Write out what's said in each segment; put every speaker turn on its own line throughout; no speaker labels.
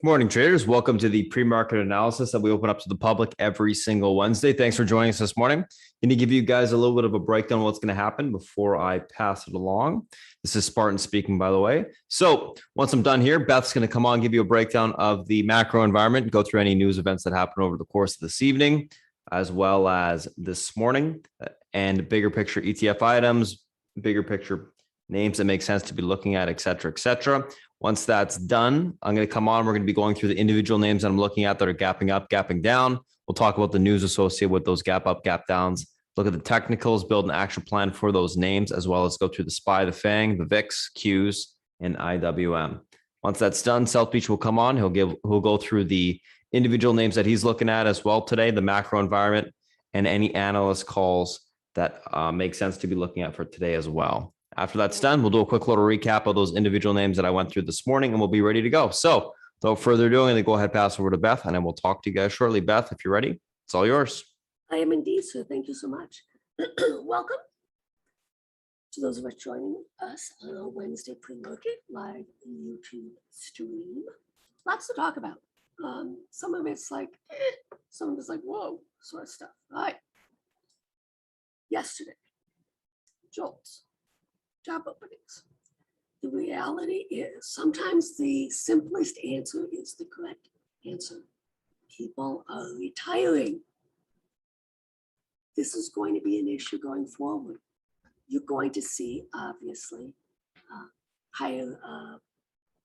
Morning, traders. Welcome to the pre-market analysis that we open up to the public every single Wednesday. Thanks for joining us this morning. Going to give you guys a little bit of a breakdown of what's going to happen before I pass it along. This is Spartan speaking, by the way. So once I'm done here, Beth's going to come on, give you a breakdown of the macro environment, go through any news events that happen over the course of this evening, as well as this morning, and bigger picture ETF items, bigger picture names that make sense to be looking at, et cetera, et cetera. Once that's done, I'm going to come on. We're going to be going through the individual names that I'm looking at that are gapping up, gapping down. We'll talk about the news associated with those gap up, gap downs, look at the technicals, build an action plan for those names, as well as go through the SPY, the FANG, the VIX, Qs, and IWM. Once that's done, South Beach will come on. He'll go through the individual names that he's looking at as well today, the macro environment, and any analyst calls that make sense to be looking at for today as well. After that's done, we'll do a quick little recap of those individual names that I went through this morning, and we'll be ready to go. So without further ado, I'm going to go ahead and pass over to Beth, and then we'll talk to you guys shortly. Beth, if you're ready, it's all yours.
I am indeed, sir. Thank you so much. Welcome to those of us joining us on a Wednesday pre-market live YouTube stream. Lots to talk about. Some of it's like, some of it's like, whoa, sort of stuff. All right. Yesterday, jolts. Job openings. The reality is sometimes the simplest answer is the correct answer. People are retiring. This is going to be an issue going forward. You're going to see, obviously, higher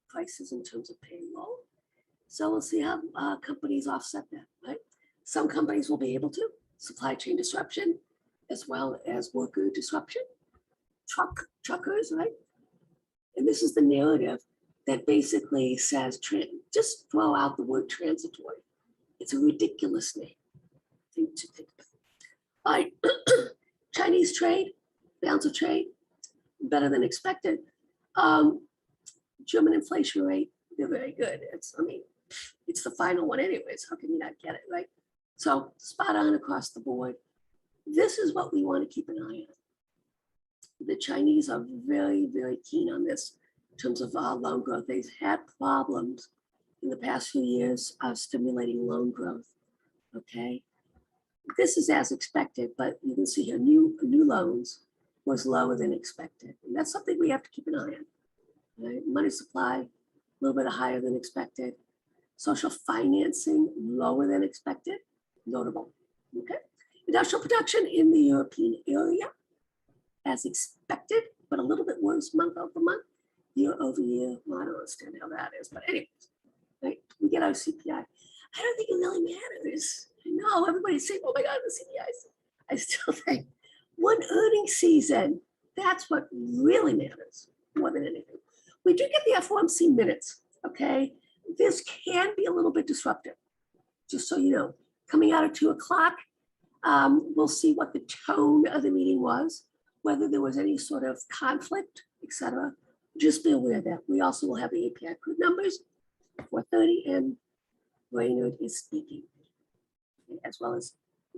prices in terms of payroll. So we'll see how companies offset that, right? Some companies will be able to. Supply chain disruption, as well as worker disruption. Truckers, right? And this is the narrative that basically says, just throw out the word transitory. It's a ridiculous thing to think about. All right, Chinese trade, balance of trade, better than expected. German inflation rate, they're very good. It's the final one anyways. How can you not get it, right? So spot on across the board. This is what we want to keep an eye on. The Chinese are very, very keen on this in terms of loan growth. They've had problems in the past few years of stimulating loan growth, okay? This is as expected, but you can see here, new loans was lower than expected. And that's something we have to keep an eye on, right? Money supply, a little bit higher than expected. Social financing, lower than expected, notable, okay? Industrial production in the European area, as expected, but a little bit worse month over month, year over year. Well, I don't understand how that is, but anyways, right? We get our CPI. I don't think it really matters. I know everybody's saying, oh my God, the CPI. I still think one earnings season, that's what really matters more than anything. We do get the FOMC minutes, okay? This can be a little bit disruptive, just so you know. Coming out at 2 o'clock, we'll see what the tone of the meeting was, whether there was any sort of conflict, et cetera. Just be aware that we also will have the API crude numbers at 4:30, and Brainerd is speaking, as well as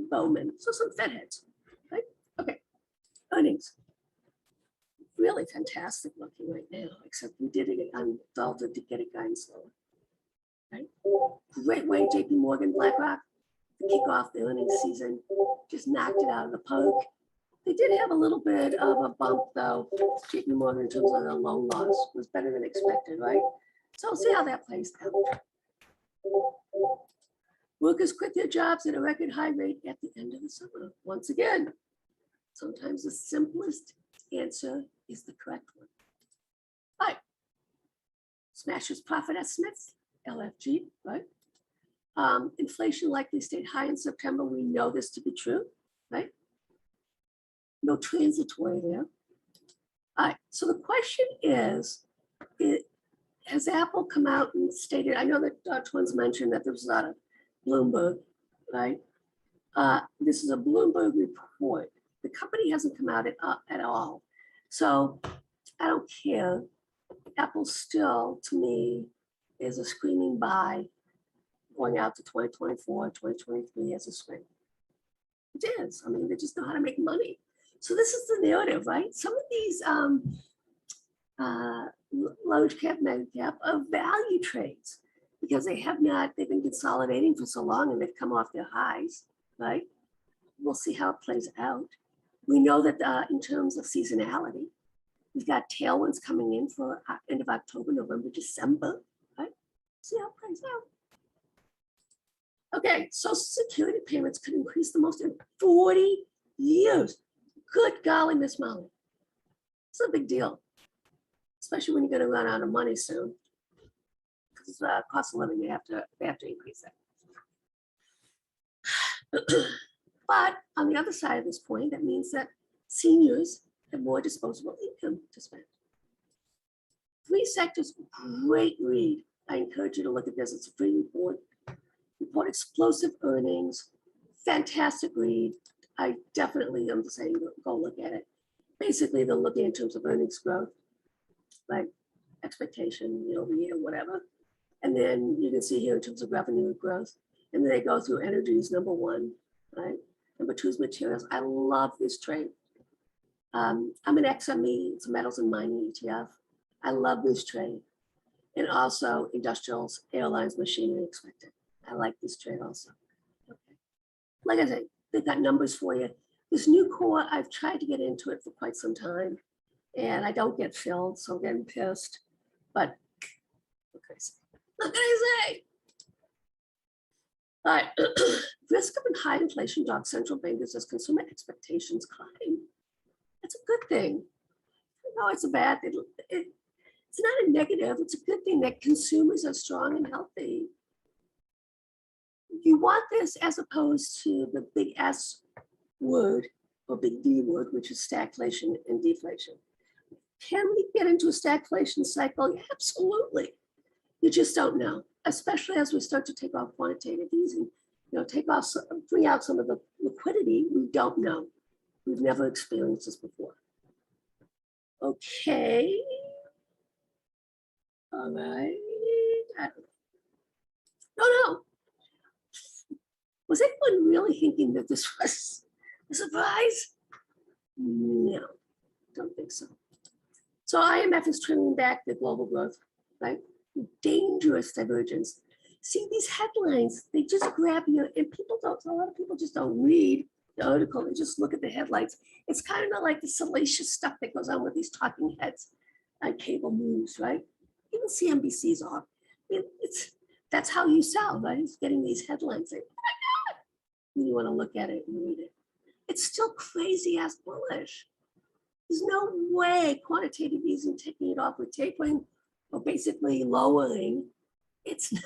Bowman. So some Fed heads, right? Okay, earnings. Really fantastic looking right now, except we did it on Delta to get it going slower, right? Great way, JP Morgan, BlackRock, to kick off the earnings season, just knocked it out of the park. They did have a little bit of a bump, though. JP Morgan, in terms of the loan loss, was better than expected, right? So we'll see how that plays out. Workers quit their jobs at a record high rate at the end of the summer. Once again, sometimes the simplest answer is the correct one. All right. Smashes profit estimates, LFG, right? Inflation likely stayed high in September. We know this to be true, right? No transitory there. All right, so the question is, has Apple come out and stated, I know that Twins mentioned that there was a lot of Bloomberg, right? This is a Bloomberg report. The company hasn't come out at all. So I don't care. Apple still, to me, is a screaming buy going out to 2024, 2023 as a swing. It is. I mean, they just know how to make money. So this is the narrative, right? Some of these large cap, mega cap are value trades. because they've been consolidating for so long and they've come off their highs, right? We'll see how it plays out. We know that in terms of seasonality, we've got tailwinds coming in for end of October, November, December, right? See how it plays out. Okay, Social Security payments could increase the most in 40 years. Good golly, Miss Molly. It's a big deal, especially when you're going to run out of money soon. Because cost of living, they have to increase it. But on the other side of this point, that means that seniors have more disposable income to spend. 3 sectors, great read. I encourage you to look at this. It's a free report. Report explosive earnings, fantastic read. I definitely am saying go look at it. Basically, they're looking in terms of earnings growth, like expectation year over year, whatever. And then you can see here in terms of revenue growth. And then they go through energy is number 1, right? Number 2 is materials. I love this trade. I'm an XME, it's metals and mining ETF. I love this trade. And also industrials, airlines, machinery expected. I like this trade also. Okay. Like I said, they've got numbers for you. This new core, I've tried to get into it for quite some time and I don't get filled, so I'm getting pissed. But what can I say? What can I say? All right, risk of high inflation dogs central bankers as consumer expectations climb. That's a good thing. No, it's a bad thing. It's not a negative. It's a good thing that consumers are strong and healthy. You want this as opposed to the big S word or big D word, which is stagflation and deflation. Can we get into a stagflation cycle? Absolutely. You just don't know, especially as we start to take off quantitative easing, bring out some of the liquidity. We don't know. We've never experienced this before. Okay. All right. No. Was anyone really thinking that this was a surprise? No, don't think so. So IMF is trimming back the global growth, right? Dangerous divergence. See these headlines, they just grab you, and a lot of people just don't read the article, they just look at the headlines. It's kind of like the salacious stuff that goes on with these talking heads on cable news, right? Even CNBC's off. That's how you sell, right? It's getting these headlines. Like, oh my God. And you want to look at it and read it. It's still crazy ass bullish. There's no way quantitative easing taking it off with tapering or basically lowering. It's not,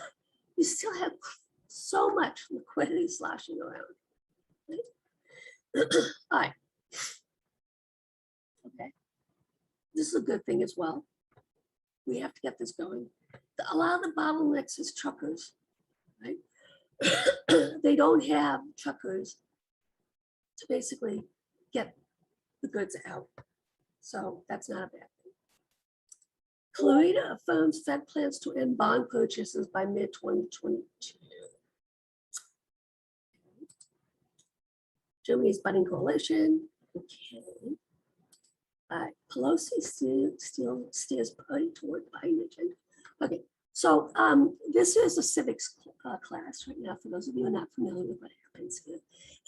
you still have so much liquidity sloshing around. Right? All right. Okay. This is a good thing as well. We have to get this going. A lot of the bottlenecks is truckers, right? They don't have truckers to basically get the goods out. So that's not a bad thing. Clarita affirms Fed plans to end bond purchases by mid-2022. Germany's budding coalition. Okay. Pelosi steers party toward Biden agenda. Okay, so this is a civics class right now. For those of you who are not familiar with what happens here,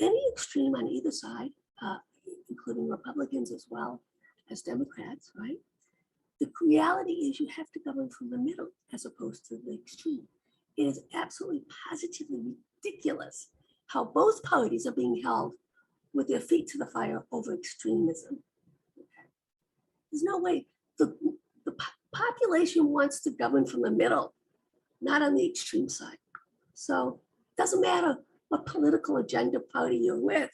any extreme on either side, including Republicans as well as Democrats, right? The reality is you have to govern from the middle as opposed to the extreme. It is absolutely positively ridiculous how both parties are being held with their feet to the fire over extremism. Okay. There's no way. The population wants to govern from the middle, not on the extreme side. So it doesn't matter what political agenda party you're with,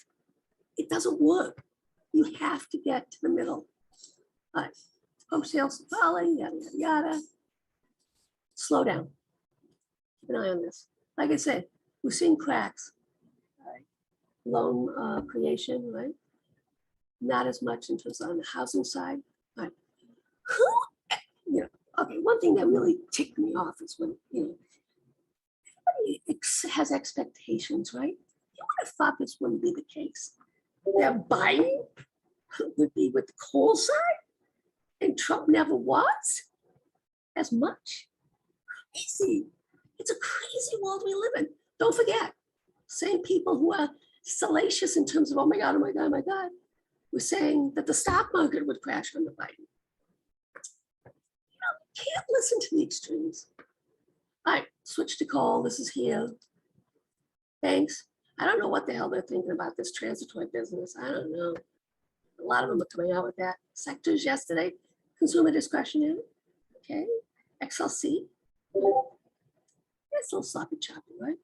it doesn't work. You have to get to the middle. Wholesale supply, yada, yada, yada. Slow down. Keep an eye on this. Like I said, we're seeing cracks. Right? Loan creation, right? Not as much in terms on the housing side. Right? Okay, one thing that really ticked me off is when, everybody has expectations, right? You would have thought this wouldn't be the case. That Biden would be with the coal side and Trump never was as much. Crazy. It's a crazy world we live in. Don't forget, same people who are salacious in terms of, oh my God, oh my God, oh my God, were saying that the stock market would crash under Biden. You know, you can't listen to the extremes. All right, switch to coal. This is here. Banks. I don't know what the hell they're thinking about this transitory business. I don't know. A lot of them are coming out with that. Sectors yesterday, consumer discretionary. Okay. XLC. It's a little sloppy choppy, right?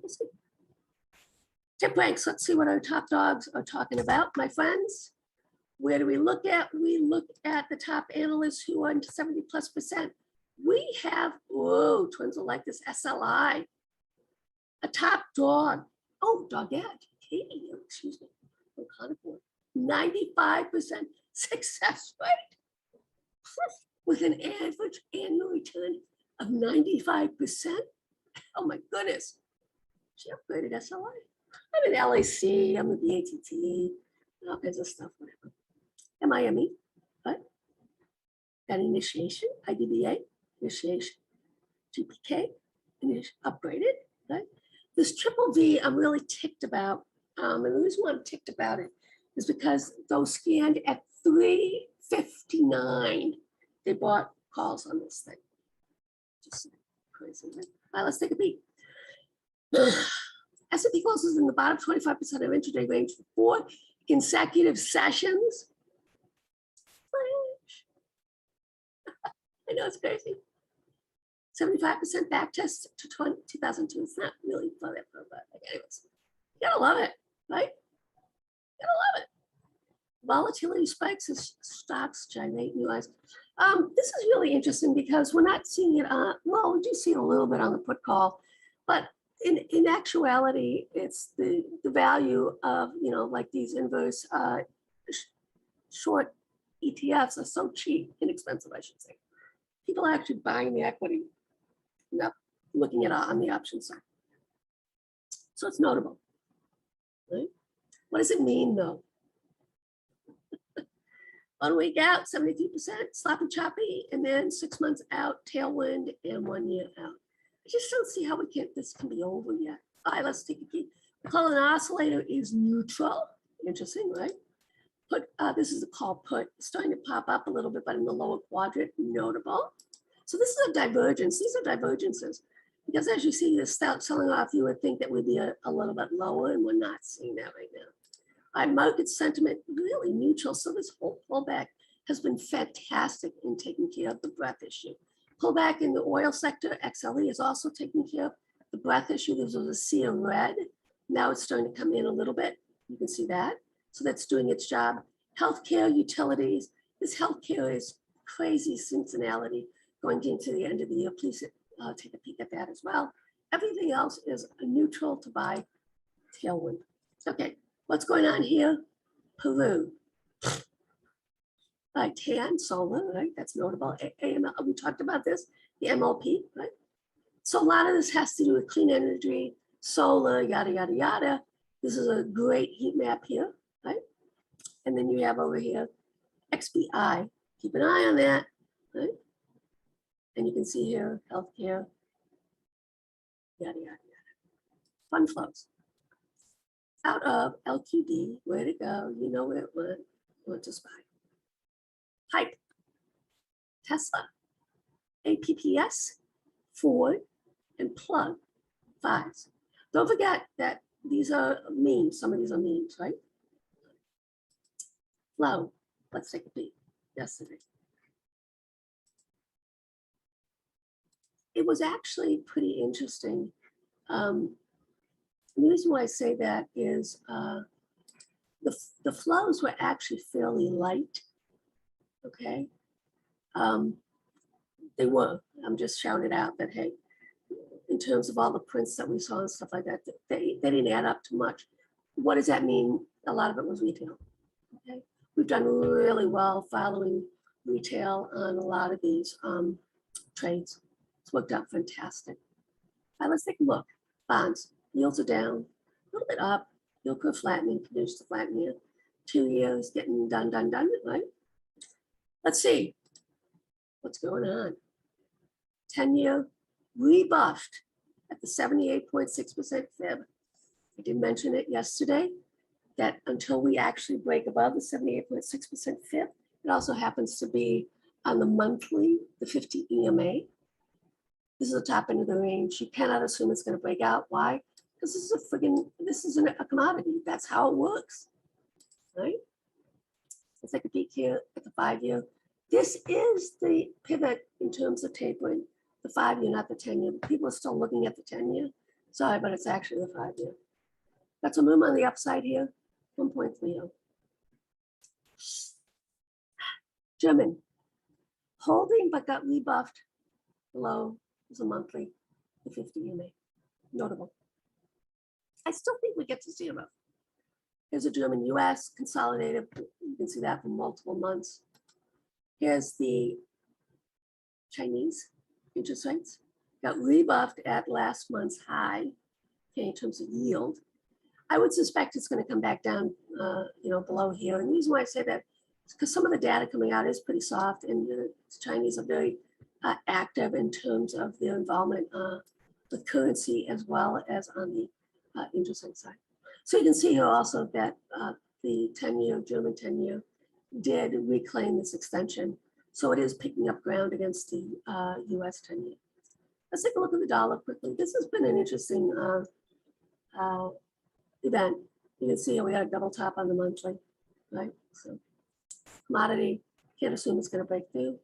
Let's see. Tip ranks. Let's see what our top dogs are talking about, my friends. Where do we look at? We look at the top analysts who are into 70+%. We have, whoa, twins will like this, SLI, a top dog. Oh, dogette, Katie, excuse me, 95% success rate with an average annual return of 95%. Oh my goodness, she upgraded SLI. I'm an LAC, I'm a BATT, all kinds of stuff, whatever. MIME, what? Got initiation, IDBA, initiation, GPK, upgraded, right? This triple V I'm really ticked about. And the reason why I'm ticked about it is because those scanned at 359, they bought calls on this thing. Just crazy, right? All right, let's take a peek. S&P closes in the bottom 25% of intraday range for 4 consecutive sessions. I know it's crazy. 75% back test to 2002. It's not really for that, but anyways, you gotta love it, right? You gotta love it. Volatility spikes as stocks gyrate new highs. This is really interesting because we're not seeing it on, well, we do see it a little bit on the put call, but in actuality, it's the value of, you know, like these inverse short ETFs are so cheap, inexpensive, I should say. People are actually buying the equity, not looking at it on the option side. So it's notable, right? What does it mean though? 1 week out, 73%, sloppy choppy, and then 6 months out, tailwind, and 1 year out. I just don't see how this can be over yet. All right, let's take a peek. We call an oscillator is neutral. Interesting, right? Put, this is a call put, starting to pop up a little bit, but in the lower quadrant, notable. So this is a divergence. These are divergences. Because as you see this selling off, you would think that we'd be a little bit lower, and we're not seeing that right now. Our market sentiment really neutral. So this whole pullback has been fantastic in taking care of the breadth issue. Pullback in the oil sector, XLE is also taking care of the breadth issue. There was a sea of red. Now it's starting to come in a little bit. You can see that. So that's doing its job. Healthcare, utilities. This healthcare is crazy seasonality going into the end of the year. Please take a peek at that as well. Everything else is a neutral to buy tailwind. Okay, what's going on here? Peru. TAN, solar, right? That's notable. AML, we talked about this, the MLP, right? So a lot of this has to do with clean energy, solar, yada, yada, yada. This is a great heat map here, right? And then you have over here, XBI. Keep an eye on that, right? And you can see here, healthcare, yada, yada, yada. Fund flows. Out of LQD, where to go? You know where it went to SPY. Hype, Tesla, APPS, Ford, and Plug, fives. Don't forget that these are memes. Some of these are memes, right? Flow, let's take a peek. Yesterday. It was actually pretty interesting. The reason why I say that is the flows were actually fairly light. Okay, they were. I'm just shouting out that, hey, in terms of all the prints that we saw and stuff like that, they didn't add up to much. What does that mean? A lot of it was retail. Okay, we've done really well following retail on a lot of these trades. It's worked out fantastic. All right, let's take a look. Bonds, yields are down, a little bit up. Yield curve flattening, continues to flatten here. 2 years getting done, right? Let's see what's going on. 10-year rebuffed at the 78.6% fib. I did mention it yesterday that until we actually break above the 78.6% fib, it also happens to be on the monthly, the 50 EMA. This is the top end of the range. You cannot assume it's going to break out. Why? Because this is a commodity. That's how it works, right? Let's take a peek here at the 5-year. This is the pivot in terms of tapering, the 5-year, not the 10-year. People are still looking at the 10-year. Sorry, but it's actually the 5-year. Got some room on the upside here, 1.30. German, holding but got rebuffed below is a monthly, the 50 EMA. Notable. I still think we get to 0. Here's a German US consolidated. You can see that for multiple months. Here's the Chinese interest rates. Got rebuffed at last month's high, okay, in terms of yield. I would suspect it's going to come back down, below here. And the reason why I say that is because some of the data coming out is pretty soft, and the Chinese are very active in terms of their involvement with currency as well as on the interest rate side. So you can see here also that the 10-year, German 10-year, did reclaim this extension. So it is picking up ground against the US 10-year. Let's take a look at the dollar quickly. This has been an interesting event. You can see we had a double top on the monthly, right? So commodity, can't assume it's going to break through.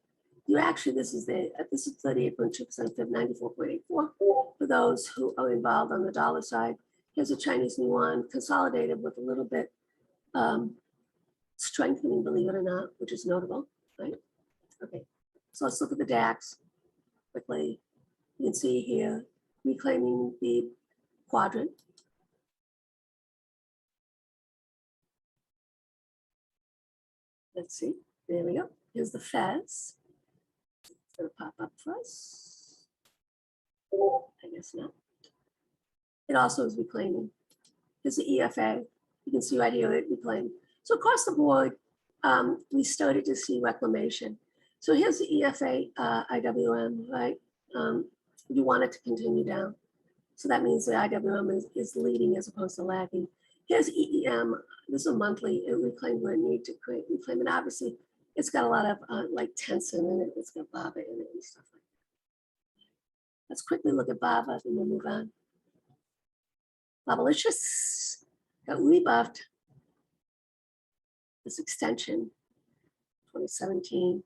This is 38.2% fib, 94.84 for those who are involved on the dollar side. Here's a Chinese yuan consolidated with a little bit strengthening, believe it or not, which is notable, right? Okay, so let's look at the DAX quickly. You can see here reclaiming the quadrant. Let's see, there we go. Here's the Fez. It's going to pop up for us. I guess not. It also is reclaiming. Here's the EFA. You can see right here it reclaimed. So across the board, we started to see reclamation. So here's the EFA IWM, right? You want it to continue down. So that means the IWM is leading as opposed to lagging. Here's EEM. This is a monthly. It reclaimed where it needed to reclaim. And obviously, it's got a lot of like tension in it. It's got BABA in it and stuff like that. Let's quickly look at BABA and we'll move on. Babalicious got rebuffed. This extension, 2017.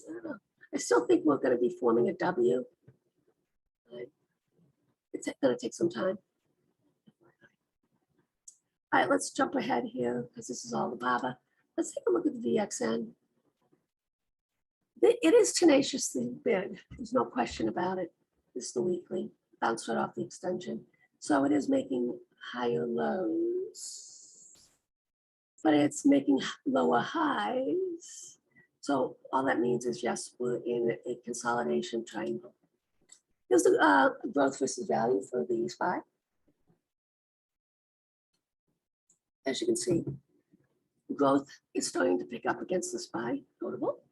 I don't know. I still think we're going to be forming a W. Right? It's going to take some time. All right, let's jump ahead here because this is all the BABA. Let's take a look at the VXN. It is tenaciously big. There's no question about it. This is the weekly. Bounced right off the extension. So it is making higher lows, but it's making lower highs. So all that means is, yes, we're in a consolidation triangle. Here's the growth versus value for the SPY. As you can see, growth is starting to pick up against the SPY, notable.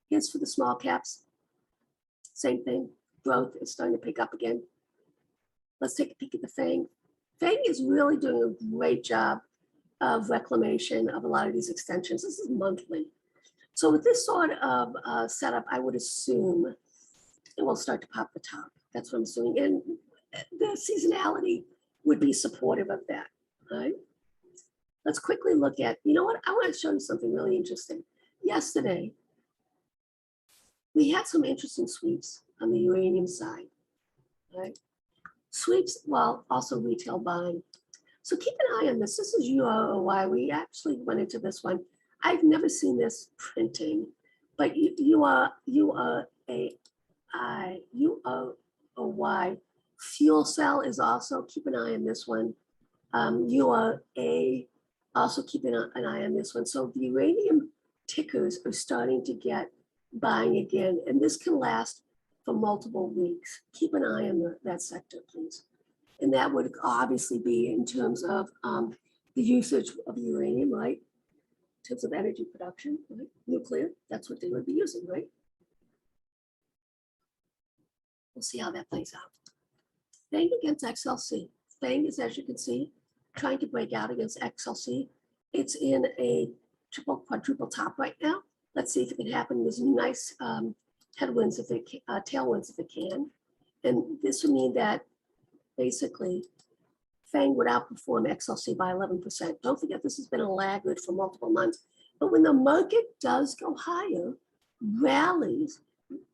Here's for the small caps, same thing. Growth is starting to pick up again. Let's take a peek at the FANG. FANG is really doing a great job of reclamation of a lot of these extensions. This is monthly. So with this sort of setup, I would assume it will start to pop the top. That's what I'm assuming. And the seasonality would be supportive of that, right? Let's quickly look at, you know what? I want to show you something really interesting. Yesterday, we had some interesting sweeps on the uranium side, right? Sweeps while also retail buying. So keep an eye on this. This is UOY. We actually went into this one. I've never seen this printing, but UOY fuel cell is also, keep an eye on this one. UOA, also keep an eye on this one. So the uranium tickers are starting to get buying again, and this can last for multiple weeks. Keep an eye on that sector, please. And that would obviously be in terms of the usage of uranium, right? In terms of energy production, right? Nuclear, that's what they would be using, right? We'll see how that plays out. FANG against XLC. FANG is, as you can see, trying to break out against XLC. It's in a triple, quadruple top right now. Let's see if it can happen. There's nice headwinds if it can, tailwinds if it can. And this would mean that basically FANG would outperform XLC by 11%. Don't forget, this has been a laggard for multiple months. But when the market does go higher, rallies,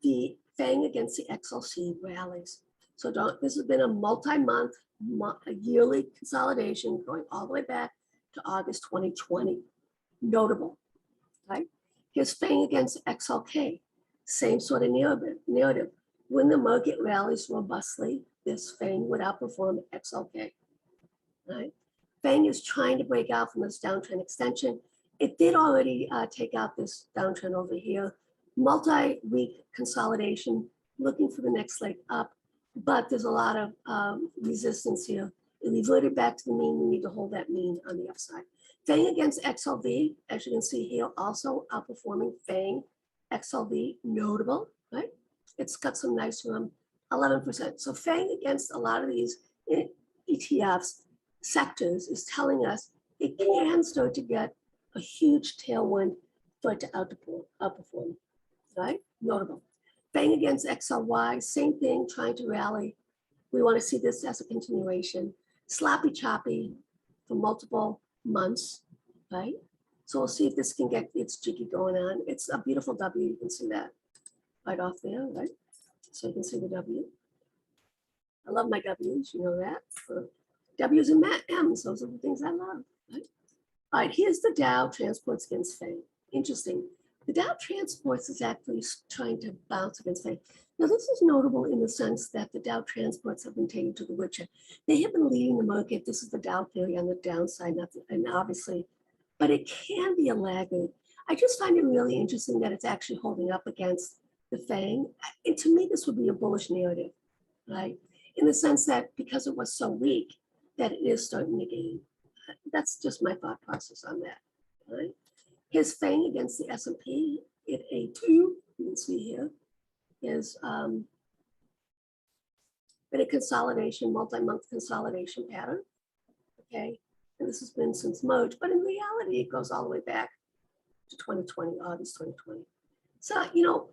the FANG against the XLC rallies. So this has been a multi-month, a yearly consolidation going all the way back to August 2020. Notable, right? Here's FANG against XLK. Same sort of narrative. When the market rallies robustly, this FANG would outperform XLK, right? FANG is trying to break out from this downtrend extension. It did already take out this downtrend over here. Multi-week consolidation, looking for the next leg up, but there's a lot of resistance here. It reverted back to the mean. We need to hold that mean on the upside. FANG against XLV, as you can see here, also outperforming FANG, XLV, notable, right? It's got some nice room, 11%. So FANG against a lot of these ETFs, sectors, is telling us it can start to get a huge tailwind for it to outperform, right? Notable. FANG against XLY, same thing, trying to rally. We want to see this as a continuation. Sloppy choppy for multiple months, right? So we'll see if this can get its jiggy going on. It's a beautiful W, you can see that right off there, right? So you can see the W. I love my W's, you know that. W's and M's, those are the things I love, right? All right, here's the Dow transports against FANG. Interesting. The Dow transports is actually trying to bounce against FANG. Now, this is notable in the sense that the Dow transports have been taken to the woodshed. They have been leading the market. This is the Dow theory on the downside, and obviously, but it can be a laggard. I just find it really interesting that it's actually holding up against the FANG. And to me, this would be a bullish narrative, right? In the sense that because it was so weak, that it is starting to gain. That's just my thought process on that, right? His FANG against the S&P at A2, you can see here, is been a consolidation, multi-month consolidation pattern, okay? And this has been since March, but in reality, it goes all the way back to 2020, August 2020. So, you know,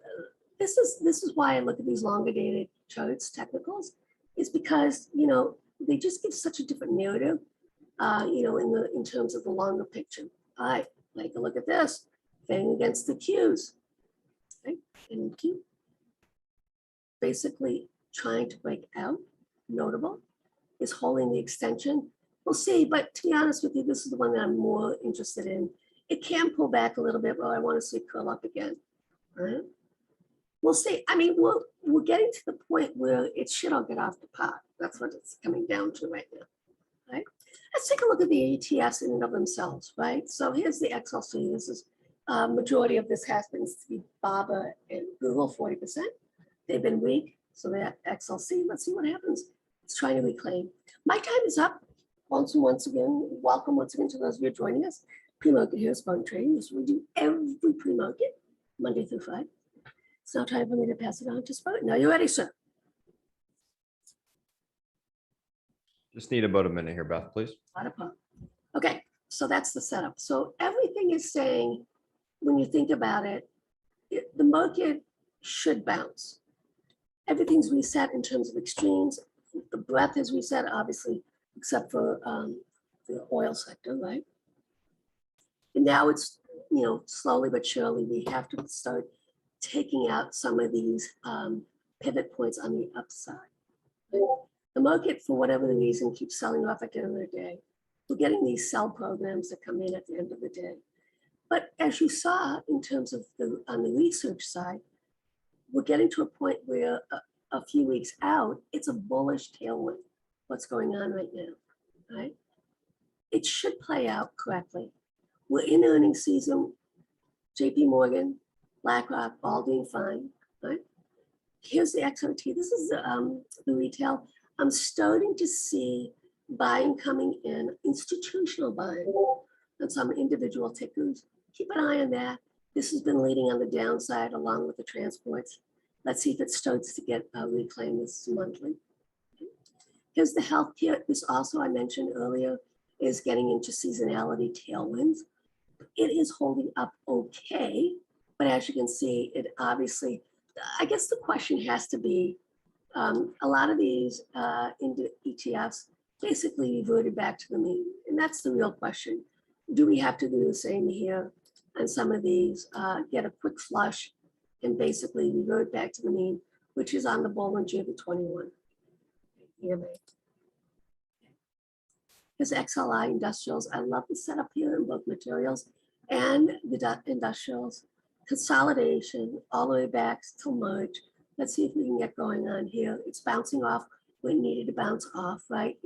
this is why I look at these longer dated charts, technicals, is because, you know, they just give such a different narrative, you know, in terms of the longer picture. All right, take a look at this. FANG against the Qs, right? And Q, basically trying to break out, notable, is holding the extension. We'll see, but to be honest with you, this is the one that I'm more interested in. It can pull back a little bit, but I want to see it curl up again, all right? We'll see. I mean, we're getting to the point where it should all get off the pot. That's what it's coming down to right now, right? Let's take a look at the ETFs in and of themselves, right? So here's the XLC. This is majority of this happens to be BABA and Google, 40%. They've been weak, so that XLC, let's see what happens. It's trying to reclaim. My time is up. Once again, welcome once again to those of you joining us. Pre-market here, Spartan Trading. This we do every pre-market, Monday through Friday. It's now time for me to pass it on to Spartan. Are you ready, sir?
Just need about a minute here, Beth, please.
Not a problem. Okay, so that's the setup. So everything is saying, when you think about it, the market should bounce. Everything's reset in terms of extremes. The breadth is reset, obviously, except for the oil sector, right? And now it's, you know, slowly but surely, we have to start taking out some of these pivot points on the upside. The market, for whatever the reason, keeps selling off at the end of the day. We're getting these sell programs that come in at the end of the day. But as you saw in terms of on the research side, we're getting to a point where a few weeks out, it's a bullish tailwind, what's going on right now, right? It should play out correctly. We're in earnings season, JP Morgan, BlackRock, all doing fine, right? Here's the XRT. This is the retail. I'm starting to see buying coming in, institutional buying on some individual tickers. Keep an eye on that. This has been leading on the downside along with the transports. Let's see if it starts to get reclaimed this monthly. Here's the healthcare. This also I mentioned earlier is getting into seasonality tailwinds. It is holding up okay, but as you can see, it obviously, I guess the question has to be, a lot of these ETFs basically reverted back to the mean. And that's the real question. Do we have to do the same here? And some of these get a quick flush and basically revert back to the mean, which is on the Bollinger of 21. EMA. Here's XLI industrials. I love the setup here in both materials and the industrials. Consolidation all the way back till March. Let's see if we can get going on here. It's bouncing off when it needed to bounce off, right?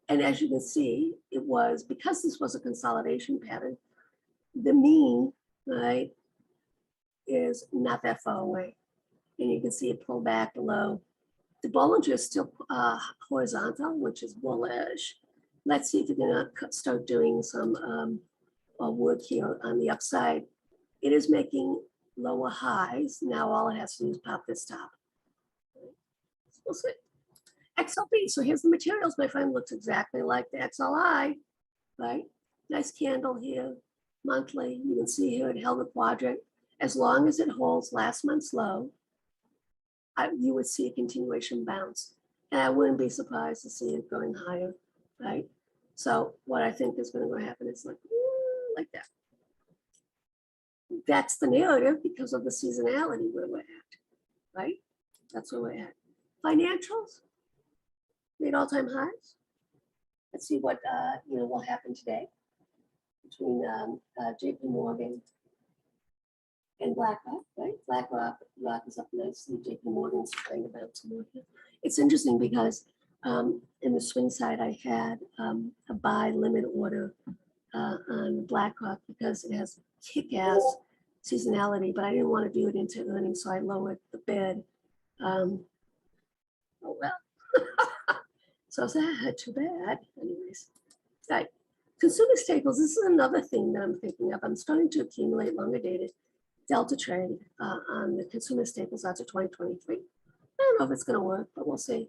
And as you can see, it was, because this was a consolidation pattern, the mean, right, is not that far away. And you can see it pull back below. The Bollinger is still horizontal, which is bullish. Let's see if we're gonna start doing some work here on the upside. It is making lower highs. Now all it has to do is pop this top. We'll see. XLB, so here's the materials, my friend, looks exactly like the XLI, right? Nice candle here, monthly. You can see here it held a quadrant. As long as it holds last month's low, you would see a continuation bounce. And I wouldn't be surprised to see it going higher, right? So what I think is going to happen is like that. That's the narrative because of the seasonality where we're at, right? That's where we're at. Financials made all-time highs. Let's see what will happen today between JP Morgan and BlackRock, right? BlackRock is up nicely. JP Morgan's trying to bounce more here. It's interesting because in the swing side, I had a buy limit order on BlackRock because it has kick-ass seasonality, but I didn't want to do it into earnings, so I lowered the bid. Oh well. So I said, too bad. Anyways, right. Consumer staples, this is another thing that I'm thinking of. I'm starting to accumulate longer dated delta trade on the consumer staples after 2023. I don't know if it's going to work, but we'll see.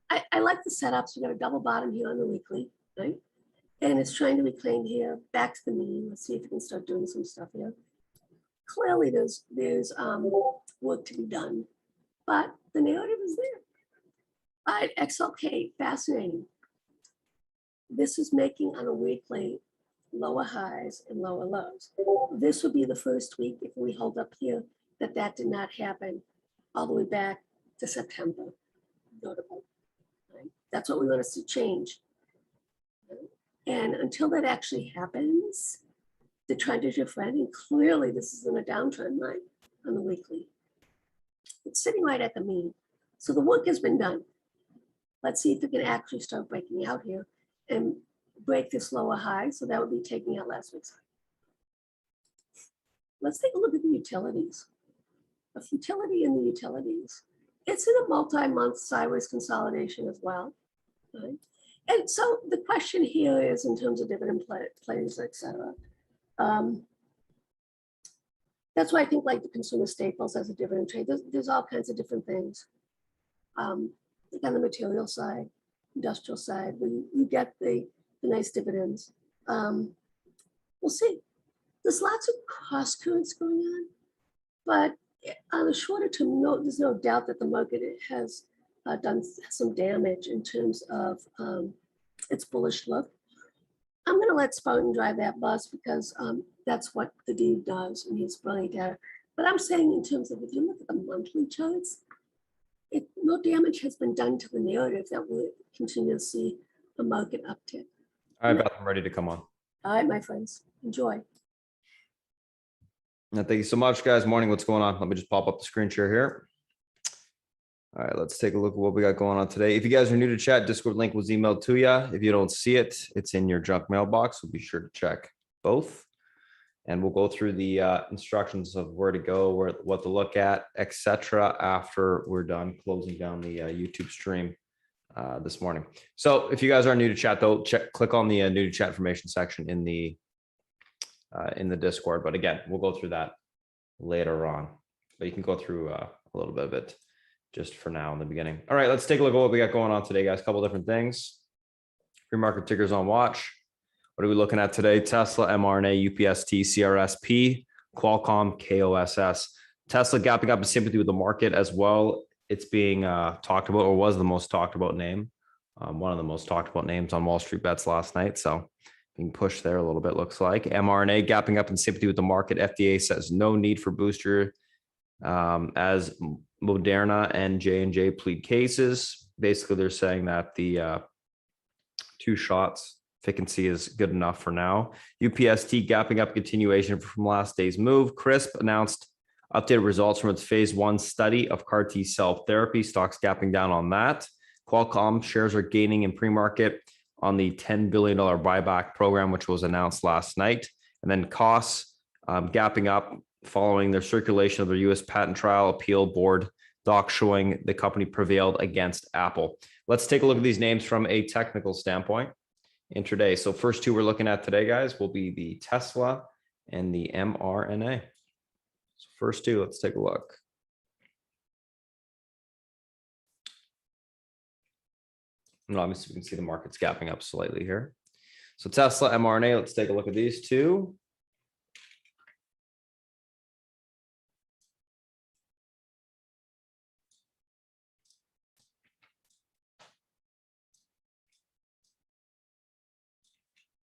I like the setups. We got a double bottom here on the weekly, right? And it's trying to reclaim here back to the mean. Let's see if we can start doing some stuff here. Clearly, there's work to be done, but the narrative is there. All right, XLK, fascinating. This is making on a weekly lower highs and lower lows. This would be the first week if we hold up here that did not happen all the way back to September. Notable. Right? That's what we want to see change. And until that actually happens, the trend is your friend, and clearly this is in a downtrend line on the weekly. It's sitting right at the mean. So the work has been done. Let's see if it can actually start breaking out here and break this lower high. So that would be taking out last week's high. Let's take a look at the utilities. The futility in the utilities. It's in a multi-month sideways consolidation as well. Right? And so the question here is in terms of dividend plays, et cetera. That's why I think like the consumer staples as a dividend trade, there's all kinds of different things. Like on the material side, industrial side, when you get the nice dividends. We'll see. There's lots of cross currents going on, but on the shorter term, there's no doubt that the market has done some damage in terms of its bullish look. I'm going to let Spartan drive that bus because that's what the dude does, and he's brilliant at it. But I'm saying in terms of, if you look at the monthly charts, no damage has been done to the narrative that we'll continue to see a market uptick.
All right, Beth, I'm ready to come on.
All right, my friends, enjoy.
Thank you so much, guys. Morning, what's going on? Let me just pop up the screen share here. All right, let's take a look at what we got going on today. If you guys are new to chat, Discord link was emailed to you. If you don't see it, it's in your junk mailbox. So be sure to check both. And we'll go through the instructions of where to go, what to look at, etc. after we're done closing down the YouTube stream this morning. So if you guys are new to chat, though, click on the new to chat information section in the Discord. But again, we'll go through that later on. but you can go through a little bit of it just for now in the beginning. All right, let's take a look at what we got going on today, guys. A couple different things. Pre-market tickers on watch. What are we looking at today? Tesla, mRNA, UPST, Crsp, Qualcomm, Koss. Tesla gapping up in sympathy with the market as well. It's being talked about, or was the most talked about name. One of the most talked about names on Wall Street Bets last night. So being pushed there a little bit, looks like. mRNA gapping up in sympathy with the market. FDA says no need for booster as Moderna and J&J plead cases. Basically, they're saying that the 2 shots efficacy is good enough for now. UPST gapping up continuation from last day's move. Crsp announced updated results from its phase 1 study of CAR T cell therapy. Stocks gapping down on that. Qualcomm shares are gaining in pre-market on the $10 billion buyback program, which was announced last night. And then Koss gapping up following their circulation of their U.S. Patent Trial Appeal Board doc showing the company prevailed against Apple. Let's take a look at these names from a technical standpoint intraday. So first 2 we're looking at today, guys, will be the Tesla and the mRNA. So first 2, let's take a look. And obviously, we can see the market's gapping up slightly here. So Tesla, mRNA, let's take a look at these 2.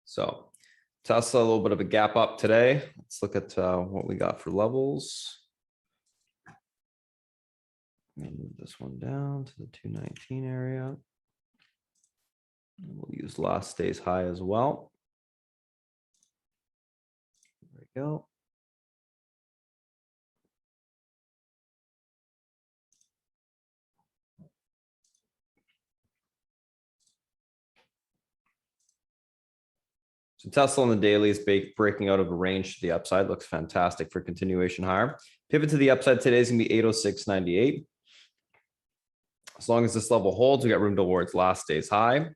So Tesla, a little bit of a gap up today. Let's look at what we got for levels. Move this one down to the 219 area. We'll use last day's high as well. There we go. So Tesla on the daily is breaking out of a range to the upside. Looks fantastic for continuation higher. Pivot to the upside today is going to be 806.98. As long as this level holds, we got room towards last day's high.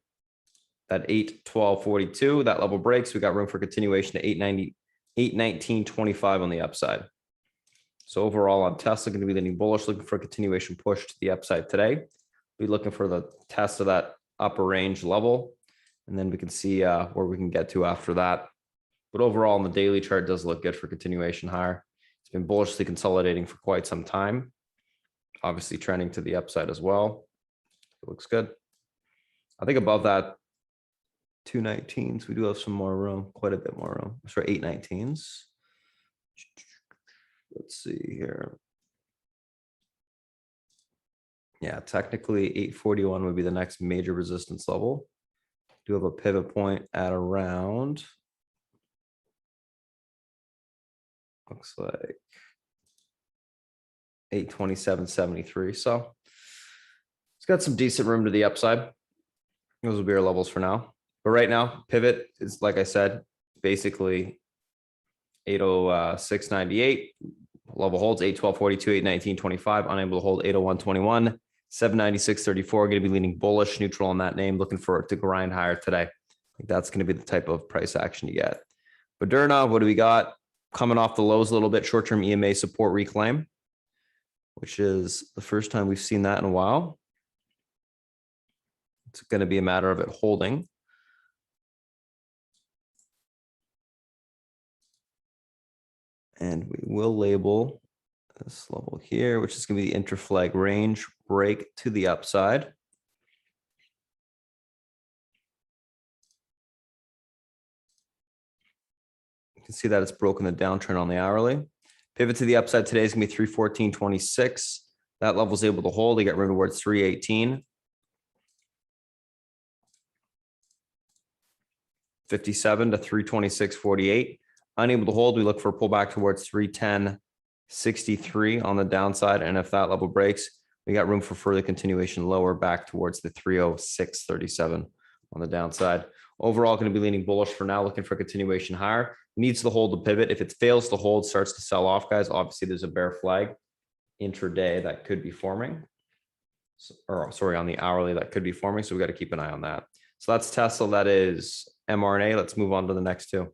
That 812.42, that level breaks, we got room for continuation to 819.25 on the upside. So overall on Tesla, going to be leaning bullish, looking for a continuation push to the upside today. Be looking for the test of that upper range level. And then we can see where we can get to after that. But overall, on the daily chart, does look good for continuation higher. It's been bullishly consolidating for quite some time. Obviously trending to the upside as well. It looks good. I think above that 219s, we do have some more room, quite a bit more room. Sorry, 819s. Let's see here. Yeah, technically 841 would be the next major resistance level. Do have a pivot point at around, looks like 827.73. So it's got some decent room to the upside. Those will be our levels for now. But right now, pivot is, like I said, basically 806.98. Level holds 812.42, 819.25. Unable to hold 801.21. 796.34. Going to be leaning bullish, neutral on that name. Looking for it to grind higher today. I think that's going to be the type of price action you get. Moderna, what do we got? Coming off the lows a little bit. Short-term EMA support reclaim, which is the first time we've seen that in a while. It's going to be a matter of it holding. And we will label this level here, which is going to be the interflag range break to the upside. You can see that it's broken the downtrend on the hourly. Pivot to the upside today is going to be 314.26. That level is able to hold. You got room towards 318. 57 to 326.48. Unable to hold, we look for a pullback towards 310.63 on the downside. And if that level breaks, we got room for further continuation lower back towards the 306.37 on the downside. Overall, going to be leaning bullish for now, looking for continuation higher. Needs to hold the pivot. If it fails to hold, starts to sell off, guys. Obviously, there's a bear flag intraday that could be forming. Or sorry, on the hourly that could be forming. So we got to keep an eye on that. So that's Tesla. That is mRNA. Let's move on to the next two.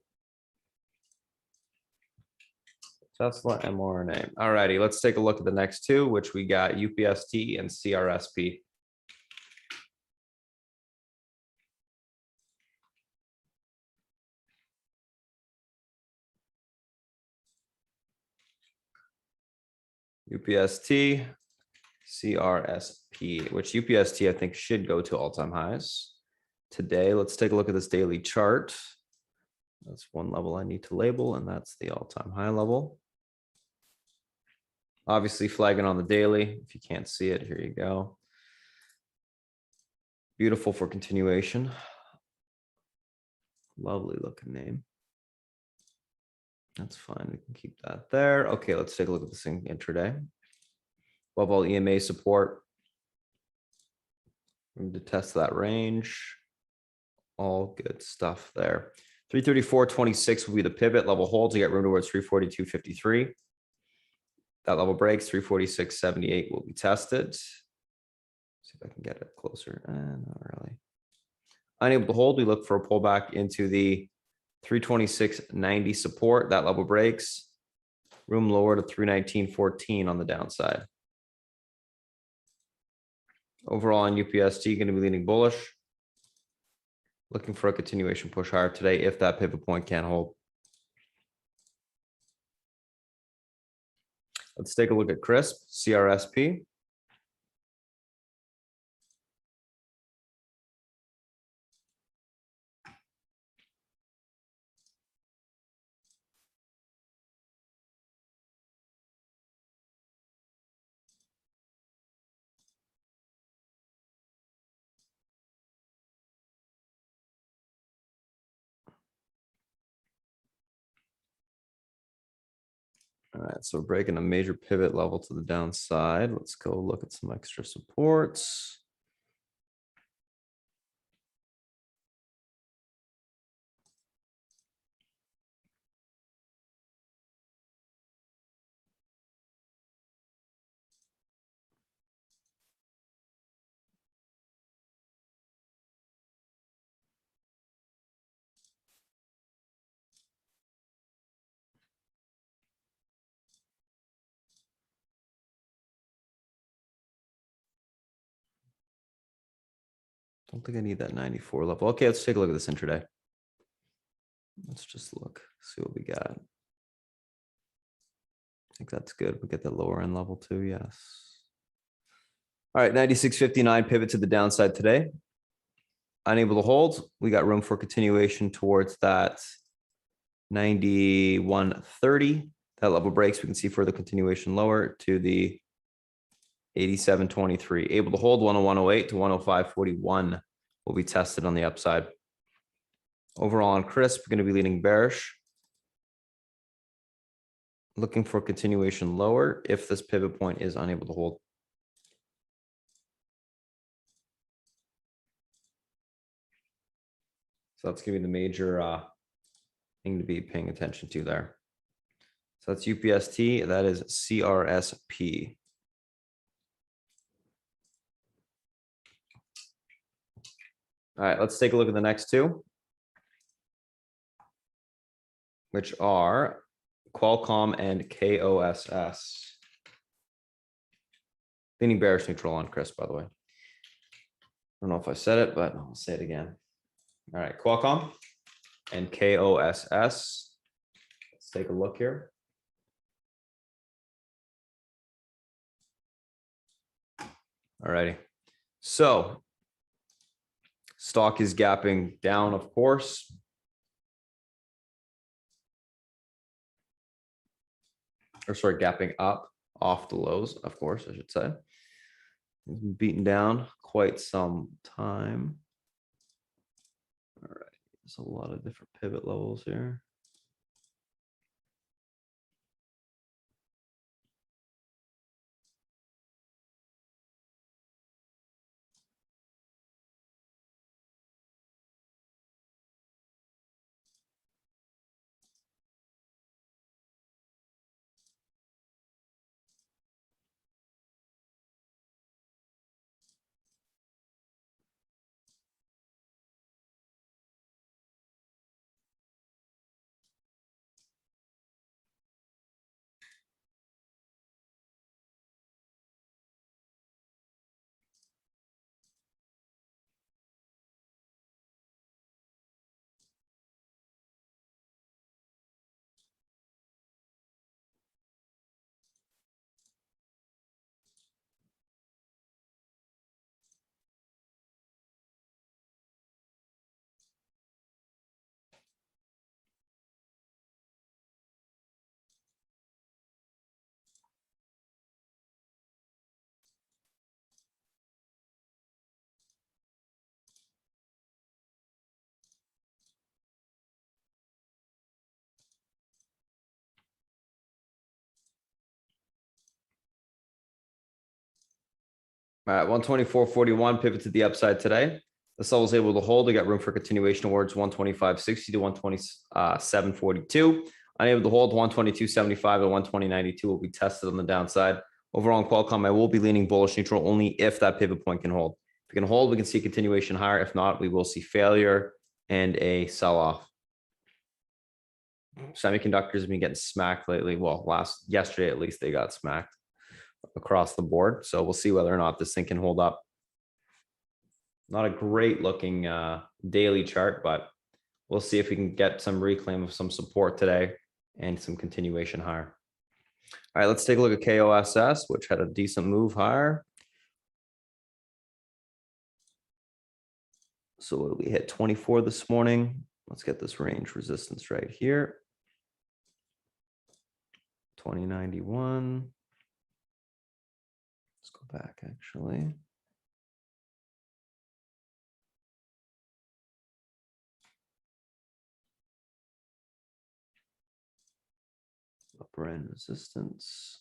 Tesla mRNA. All righty, let's take a look at the next two, which we got UPST and CRSP. UPST, CRSP, which UPST I think should go to all-time highs today. Let's take a look at this daily chart. That's one level I need to label, and that's the all-time high level. Obviously flagging on the daily. If you can't see it, here you go. Beautiful for continuation. Lovely looking name. That's fine. We can keep that there. Okay, let's take a look at this thing intraday. Above all, EMA support. We need to test that range. All good stuff there. 334.26 will be the pivot level hold to get room towards 342.53. That level breaks, 346.78 will be tested. See if I can get it closer. Not really. Unable to hold, we look for a pullback into the 326.90 support. That level breaks. Room lower to 319.14 on the downside. Overall on UPST, going to be leaning bullish. Looking for a continuation push higher today if that pivot point can't hold. Let's take a look at Crsp, CRSP. All right, so we're breaking a major pivot level to the downside. Let's go look at some extra supports. Don't think I need that 94 level. Okay, let's take a look at this intraday. Let's just look, see what we got. I think that's good. We get the lower end level too, yes. All right, 96.59 pivot to the downside today. Unable to hold. We got room for continuation towards that 91.30. That level breaks. We can see further continuation lower to the 87.23. Able to hold 101.08 to 105.41 will be tested on the upside. Overall on Crsp, we're going to be leaning bearish. Looking for continuation lower if this pivot point is unable to hold. So that's going to be the major thing to be paying attention to there. So that's UPST. That is CRSP. All right, let's take a look at the next two, which are Qualcomm and Koss. Leaning bearish neutral on Crsp, by the way. I don't know if I said it, but I'll say it again. All right, Qualcomm and Koss. Let's take a look here. All righty. So stock is gapping down, of course. Or sorry, gapping up off the lows, of course, I should say. It's been beaten down quite some time. All right, there's a lot of different pivot levels here. All right, 124.41 pivot to the upside today. The sell was able to hold. We got room for continuation towards 125.60 to 127.42. Unable to hold 122.75 and 120.92 will be tested on the downside. Overall, in Qualcomm, I will be leaning bullish neutral only if that pivot point can hold. If it can hold, we can see continuation higher. If not, we will see failure and a sell-off. Semiconductors have been getting smacked lately. Well, yesterday at least they got smacked across the board. So we'll see whether or not this thing can hold up. Not a great looking daily chart, but we'll see if we can get some reclaim of some support today and some continuation higher. All right, let's take a look at KOSS, which had a decent move higher. So what did we hit? 24 this morning. Let's get this range resistance right here. 2091. Let's go back actually. Upper end resistance.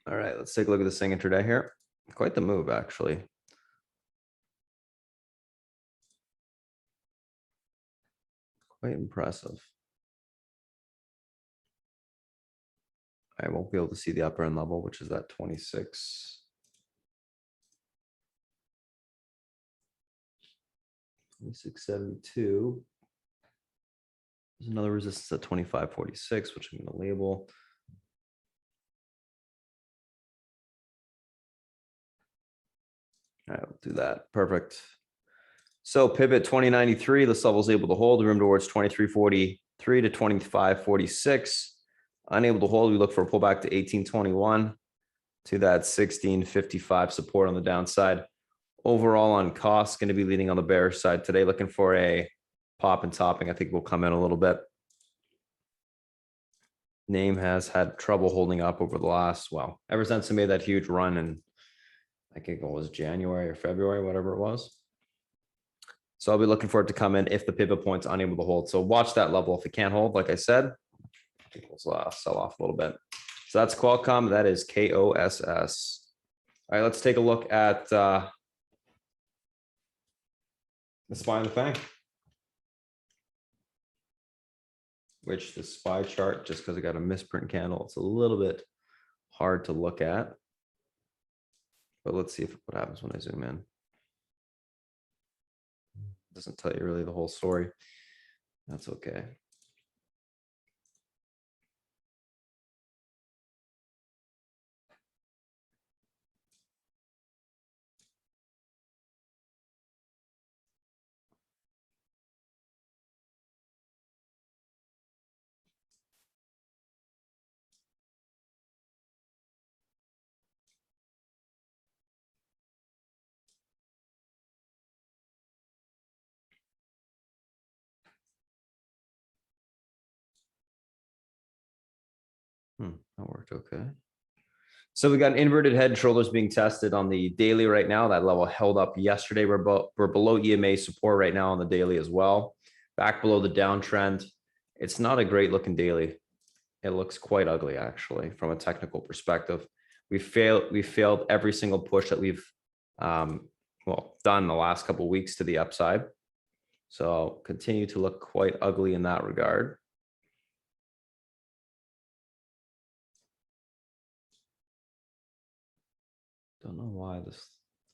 All right, let's take a look at this thing intraday here. Quite the move, actually. Quite impressive. I won't be able to see the upper end level, which is that 26. 26.72. There's another resistance at 25.46, which I'm going to label. All right, we'll do that. Perfect. So pivot 2093, this level is able to hold. Room towards 23.43 to 25.46. Unable to hold, we look for a pullback to 18.21 to that 16.55 support on the downside. Overall on cost, going to be leading on the bearish side today, looking for a pop and topping. I think we'll come in a little bit. Name has had trouble holding up over the last, well, ever since it made that huge run in, I think it was January or February, whatever it was. So I'll be looking for it to come in if the pivot point's unable to hold. So watch that level. If it can't hold, like I said, I think we'll sell off a little bit. So that's Qualcomm. That is KOSS. All right, let's take a look at the SPY and the FANG. Which the SPY chart, just because I got a misprint candle, it's a little bit hard to look at. But let's see what happens when I zoom in. Doesn't tell you really the whole story. That's okay. That worked okay. So we got an inverted head and shoulders being tested on the daily right now. That level held up yesterday. We're below EMA support right now on the daily as well. Back below the downtrend. It's not a great looking daily. It looks quite ugly actually from a technical perspective. We failed every single push that we've done the last couple of weeks to the upside. So continue to look quite ugly in that regard. Don't know why this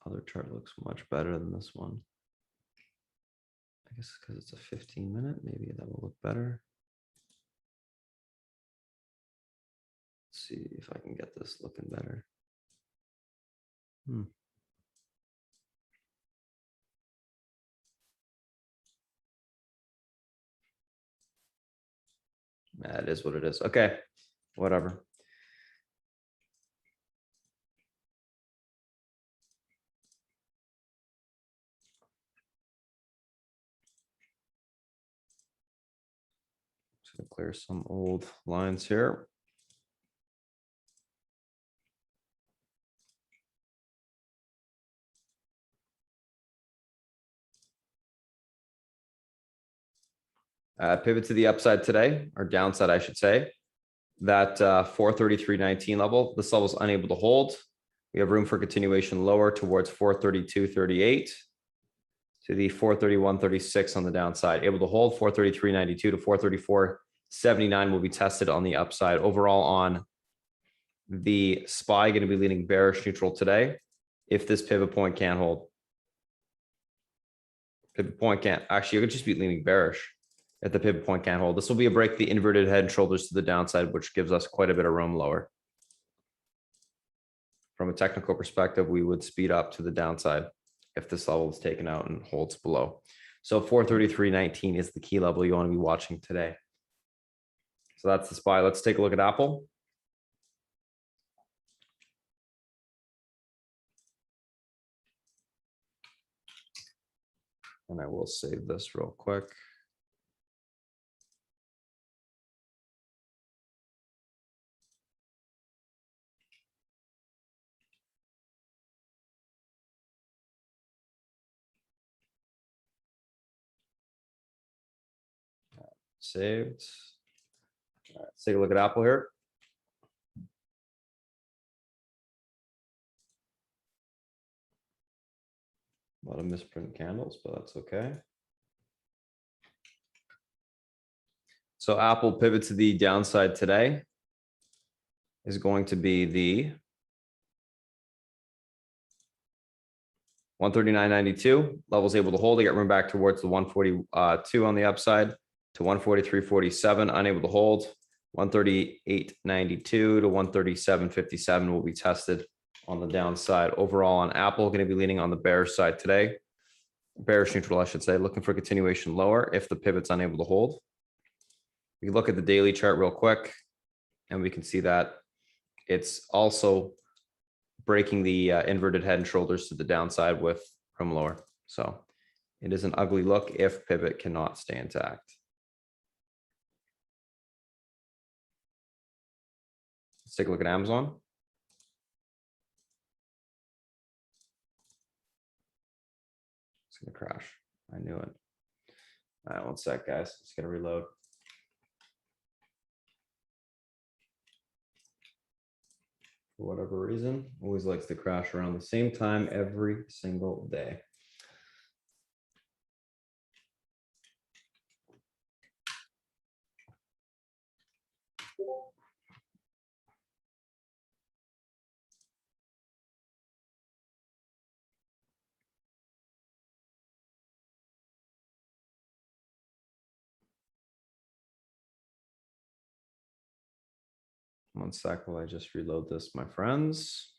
other chart looks much better than this one. I guess because it's a 15-minute, maybe that will look better. Let's see if I can get this looking better. That is what it is. Okay, whatever. Just gonna clear some old lines here. Pivot to the upside today, or downside, I should say. That 433.19 level. This level is unable to hold. We have room for continuation lower towards 432.38 to the 431.36 on the downside. Able to hold 433.92 to 434.79 will be tested on the upside. Overall on the SPY, going to be leaning bearish neutral today if this pivot point can't hold. Pivot point can't. Actually, it could just be leaning bearish if the pivot point can't hold. This will be a break the inverted head and shoulders to the downside, which gives us quite a bit of room lower. From a technical perspective, we would speed up to the downside if this level is taken out and holds below. So 433.19 is the key level you want to be watching today. So that's the SPY. Let's take a look at Apple. And I will save this real quick. Saved. All right, let's take a look at Apple here. A lot of misprint candles, but that's okay. So Apple pivot to the downside today is going to be the 139.92 levels able to hold. They get room back towards the 142 on the upside to 143.47, unable to hold. 138.92 to 137.57 will be tested on the downside. Overall on Apple, going to be leaning on the bearish side today. Bearish neutral, I should say, looking for continuation lower if the pivot's unable to hold. We look at the daily chart real quick, and we can see that it's also breaking the inverted head and shoulders to the downside with from lower. So it is an ugly look if pivot cannot stay intact. Let's take a look at Amazon. It's gonna crash. I knew it. All right, one sec, guys. It's gonna reload. For whatever reason, always likes to crash around the same time every single day. One sec while I just reload this, my friends.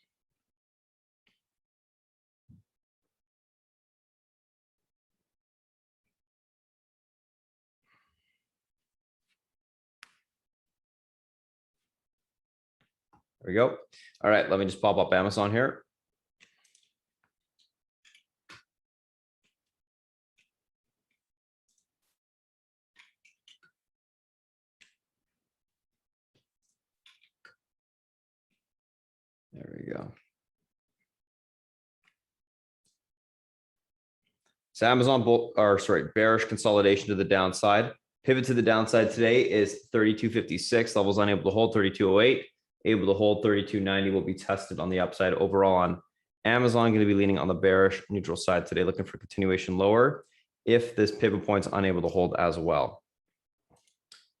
There we go. All right, let me just pop up Amazon here. There we go. So Amazon bearish consolidation to the downside. Pivot to the downside today is 32.56. Levels unable to hold 32.08. Able to hold 32.90 will be tested on the upside. Overall on Amazon, going to be leaning on the bearish neutral side today, looking for continuation lower if this pivot point's unable to hold as well.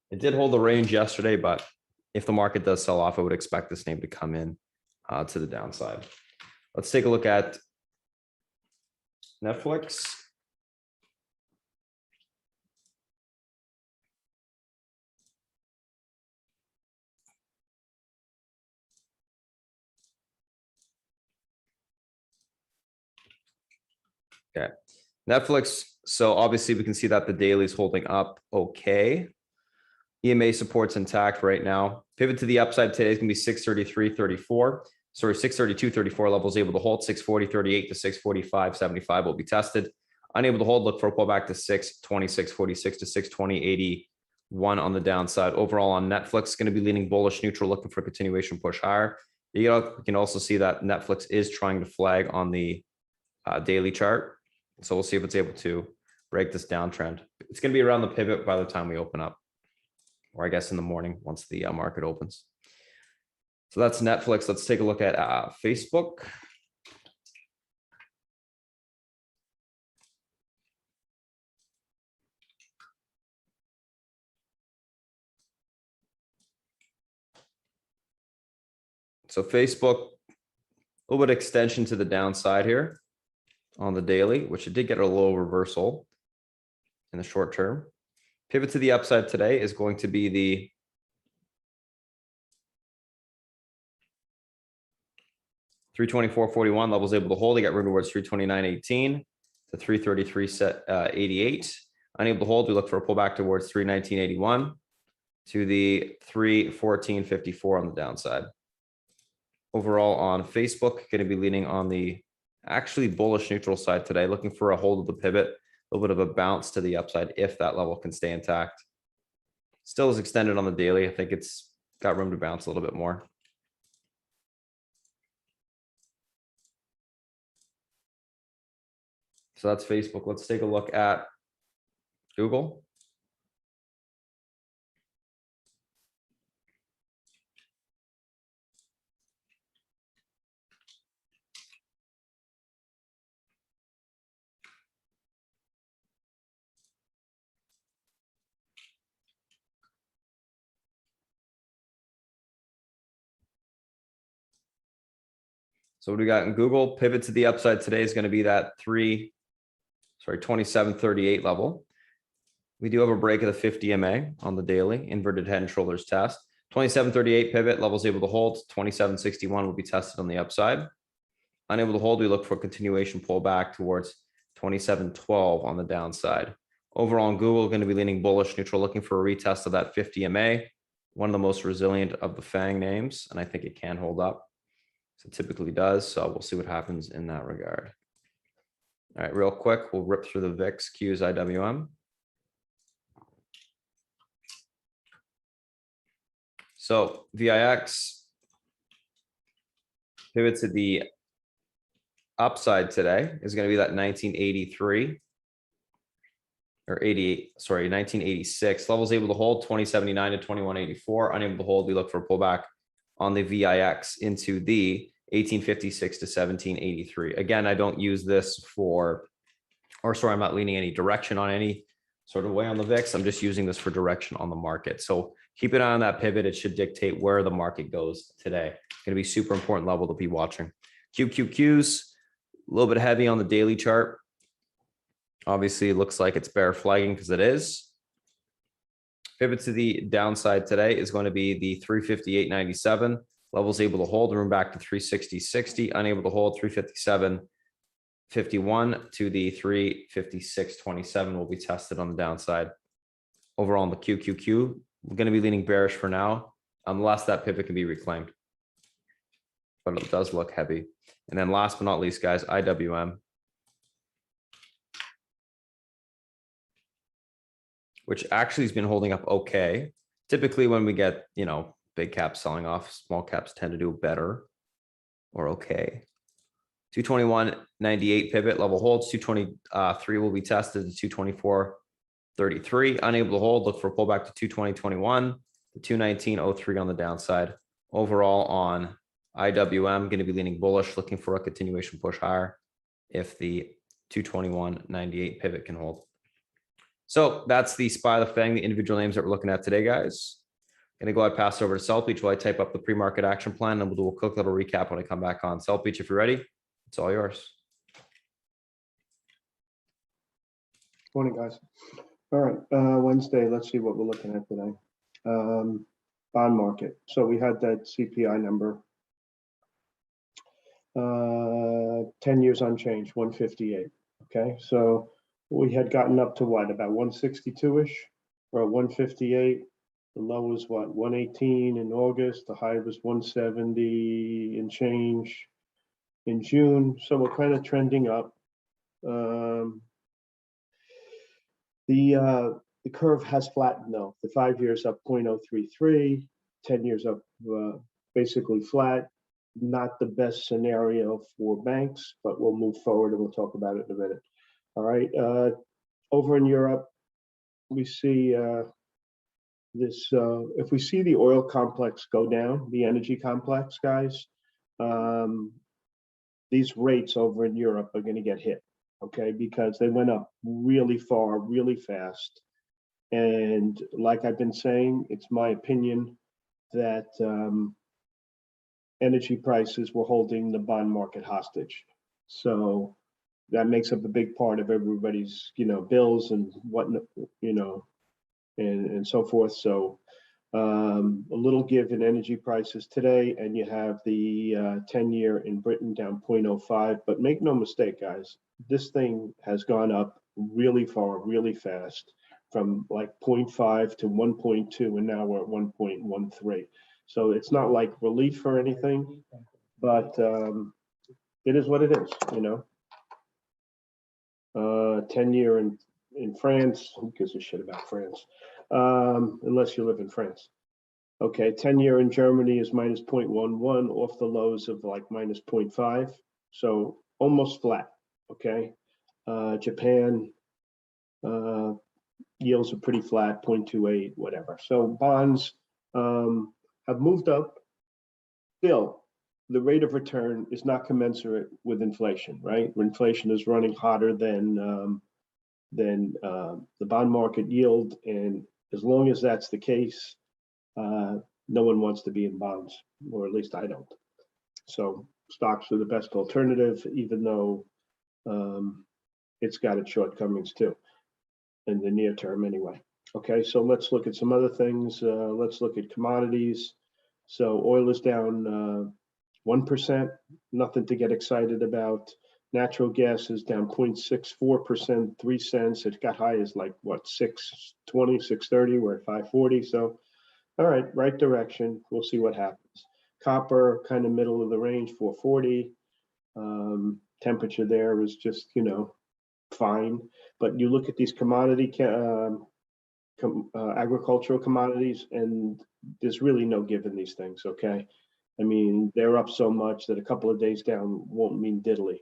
It did hold the range yesterday, but if the market does sell off, I would expect this name to come in to the downside. Let's take a look at Netflix. Okay. Netflix. So obviously we can see that the daily is holding up okay. EMA support's intact right now. Pivot to the upside today is going to be 633.34. Sorry, 632.34 levels able to hold. 640.38 to 645.75 will be tested. Unable to hold, look for a pullback to 626.46 to 620.81 on the downside. Overall on Netflix, going to be leaning bullish, neutral, looking for a continuation push higher. You can also see that Netflix is trying to flag on the daily chart. So we'll see if it's able to break this downtrend. It's going to be around the pivot by the time we open up, or I guess in the morning once the market opens. So that's Netflix. Let's take a look at Facebook. So Facebook, a little bit extension to the downside here on the daily, which it did get a little reversal in the short term. Pivot to the upside today is going to be the $324.41 levels able to hold. They got room towards 329.18 to 333.88. Unable to hold, we look for a pullback towards 319.81 to the 314.54 on the downside. Overall on Facebook, going to be leaning on the actually bullish neutral side today, looking for a hold of the pivot, a little bit of a bounce to the upside if that level can stay intact. Still is extended on the daily. I think it's got room to bounce a little bit more. So that's Facebook. Let's take a look at Google. So what do we got in Google? Pivot to the upside today is going to be that 27.38 level. We do have a break of the 50 MA on the daily inverted head and shoulders test. 27.38 pivot levels able to hold. 27.61 will be tested on the upside. Unable to hold, we look for continuation pullback towards 27.12 on the downside. Overall on Google, going to be leaning bullish, neutral, looking for a retest of that 50 MA, one of the most resilient of the FANG names, and I think it can hold up. So it typically does. So we'll see what happens in that regard. All right, real quick, we'll rip through the VIX, Qs, IWM. So VIX pivot to the upside today is going to be that 1983 or 88, sorry, 1986 levels able to hold 2079 to 2184. Unable to hold, we look for a pullback on the VIX into the 1856 to 1783. Again, I don't use this for, or sorry, I'm not leaning any direction on any sort of way on the VIX. I'm just using this for direction on the market. So keep an eye on that pivot. It should dictate where the market goes today. Going to be super important level to be watching. QQQs, a little bit heavy on the daily chart. Obviously, it looks like it's bear flagging because it is. Pivot to the downside today is going to be the 358.97. Levels able to hold, room back to 360.60. Unable to hold, 357.51 to the 356.27 will be tested on the downside. Overall on the QQQ, we're going to be leaning bearish for now, unless that pivot can be reclaimed. But it does look heavy. And then last but not least, guys, IWM, which actually has been holding up okay. Typically when we get, big caps selling off, small caps tend to do better or okay. 221.98 pivot level holds. 223 will be tested to 224.33. Unable to hold, look for a pullback to 220.21, to 219.03 on the downside. Overall on IWM, going to be leaning bullish, looking for a continuation push higher if the 221.98 pivot can hold. So that's the SPY, the FANG, the individual names that we're looking at today, guys. Going to go ahead, pass over to Selpeach while I type up the pre-market action plan, and we'll do a quick little recap when I come back on. Selpeach, if you're ready, it's all yours.
Morning, guys. All right, Wednesday, let's see what we're looking at today. Bond market. So we had that CPI number. 10 years unchanged, 158. Okay, so we had gotten up to what, about 162-ish or 158. The low was what, 118 in August. The high was 170 and change in June. So we're kind of trending up. The curve has flattened though. The 5 years up 0.033, 10 years up basically flat. Not the best scenario for banks, but we'll move forward and we'll talk about it in a minute. All right. Over in Europe, we see this. If we see the oil complex go down, the energy complex, guys, these rates over in Europe are going to get hit. Okay, because they went up really far, really fast. And like I've been saying, it's my opinion that energy prices were holding the bond market hostage. So that makes up a big part of everybody's, bills and what, and so forth. So a little give in energy prices today, and you have the 10-year in Britain down 0.05. But make no mistake, guys, this thing has gone up really far, really fast, from like 0.5 to 1.2, and now we're at 1.13. So it's not like relief or anything, but it is what it is, 10-year in France, who gives a shit about France? Unless you live in France. Okay, 10-year in Germany is minus 0.11 off the lows of like minus 0.5. So almost flat, okay? Japan, yields are pretty flat, 0.28, whatever. So bonds have moved up. Still, the rate of return is not commensurate with inflation, right? Inflation is running hotter than the bond market yield. And as long as that's the case, no one wants to be in bonds, or at least I don't. So stocks are the best alternative, even though it's got its shortcomings too, in the near term anyway. Okay, so let's look at some other things. Let's look at commodities. So oil is down 1%, nothing to get excited about. Natural gas is down 0.64%, 3 cents. It got high as like what, 620, 630, we're at 540. So, all right, right direction. We'll see what happens. Copper, kind of middle of the range, 440. Temperature there is just, fine. But you look at these commodity, agricultural commodities, and there's really no give in these things, okay? I mean, they're up so much that a couple of days down won't mean diddly.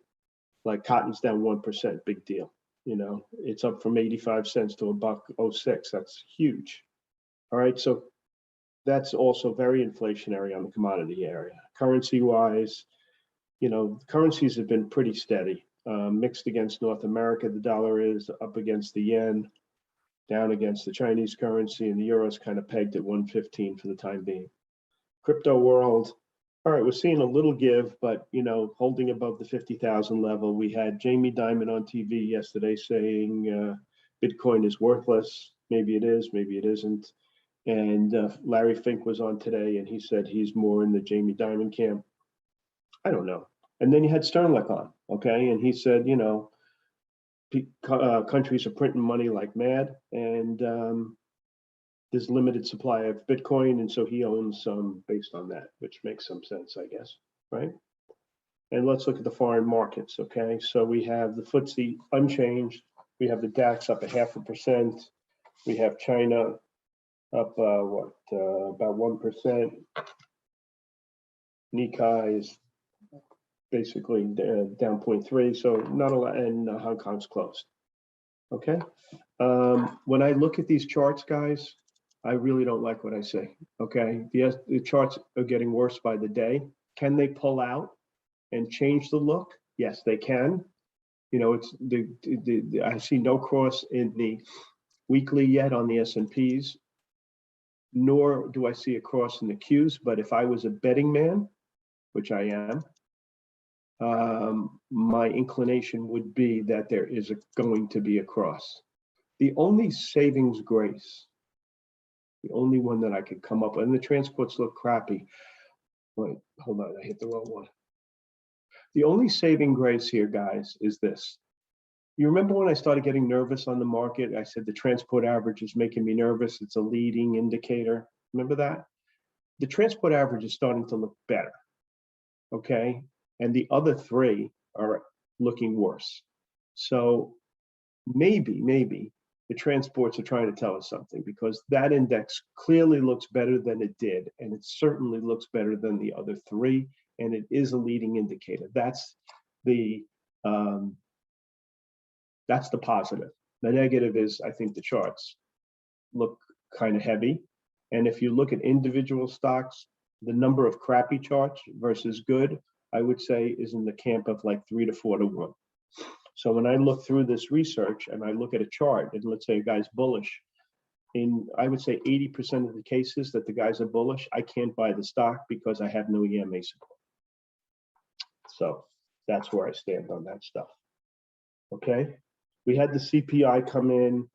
Like cotton's down 1%, big deal. It's up from 85 cents to $1.06. That's huge. All right, so that's also very inflationary on the commodity area. Currency wise, currencies have been pretty steady. Mixed against North America, the dollar is up against the yen, down against the Chinese currency, and the euro is kind of pegged at 115 for the time being. Crypto world, all right, we're seeing a little give, but holding above the 50,000 level. We had Jamie Dimon on TV yesterday saying Bitcoin is worthless. Maybe it is, maybe it isn't. And Larry Fink was on today, and he said he's more in the Jamie Dimon camp. I don't know. And then you had Sternlick on, okay, and he said, countries are printing money like mad, and there's limited supply of Bitcoin, and so he owns some based on that, which makes some sense, I guess, right? And let's look at the foreign markets, okay? So we have the FTSE unchanged. We have the DAX up 0.5%. We have China up, about 1%. Nikkei is basically down 0.3, so not a lot, and Hong Kong's closed, okay? When I look at these charts, guys, I really don't like what I see, okay? Yes, the charts are getting worse by the day. Can they pull out and change the look? Yes, they can. It's I see no cross in the weekly yet on the S&Ps, nor do I see a cross in the Qs, but if I was a betting man, which I am, my inclination would be that there is going to be a cross. The only savings grace, the only one that I could come up with, and the transports look crappy. Wait, hold on, I hit the wrong one. The only saving grace here, guys, is this. You remember when I started getting nervous on the market? I said the transport average is making me nervous. It's a leading indicator. Remember that? The transport average is starting to look better. Okay. And the other three are looking worse. So maybe the transports are trying to tell us something, because that index clearly looks better than it did. And it certainly looks better than the other three. And it is a leading indicator. That's the positive. The negative is, I think the charts look kind of heavy. And if you look at individual stocks, the number of crappy charts versus good, I would say is in the camp of like 3 to 4 to 1. So when I look through this research and I look at a chart, and let's say a guy's bullish, in I would say 80% of the cases that the guys are bullish, I can't buy the stock because I have no EMA support. So that's where I stand on that stuff. Okay. We had the CPI come in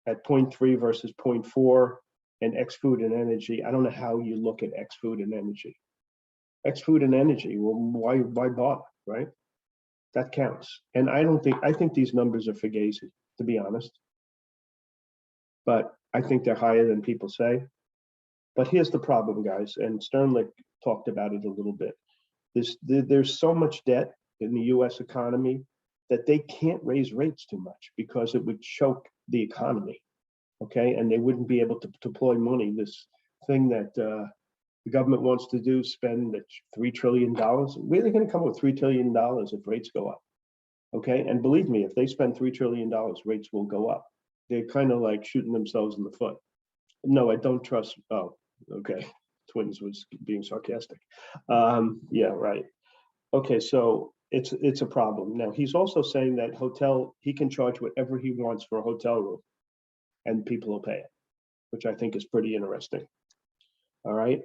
at 0.3 versus 0.4, and ex-food and energy. I don't know how you look at ex-food and energy. Ex-food and energy, well, why bother, right? That counts. And I think these numbers are fugazi, to be honest. But I think they're higher than people say. But here's the problem, guys, and Sternlicht talked about it a little bit. There's so much debt in the US economy that they can't raise rates too much because it would choke the economy, okay? And they wouldn't be able to deploy money. This thing that the government wants to do, spend $3 trillion. Where are they going to come up with $3 trillion if rates go up? Okay, and believe me, if they spend $3 trillion, rates will go up. They're kind of like shooting themselves in the foot. No, I don't trust. Oh, okay. Twins was being sarcastic. Yeah, right. Okay, so it's a problem. Now he's also saying that he can charge whatever he wants for a hotel room, and people will pay it, which I think is pretty interesting. All right.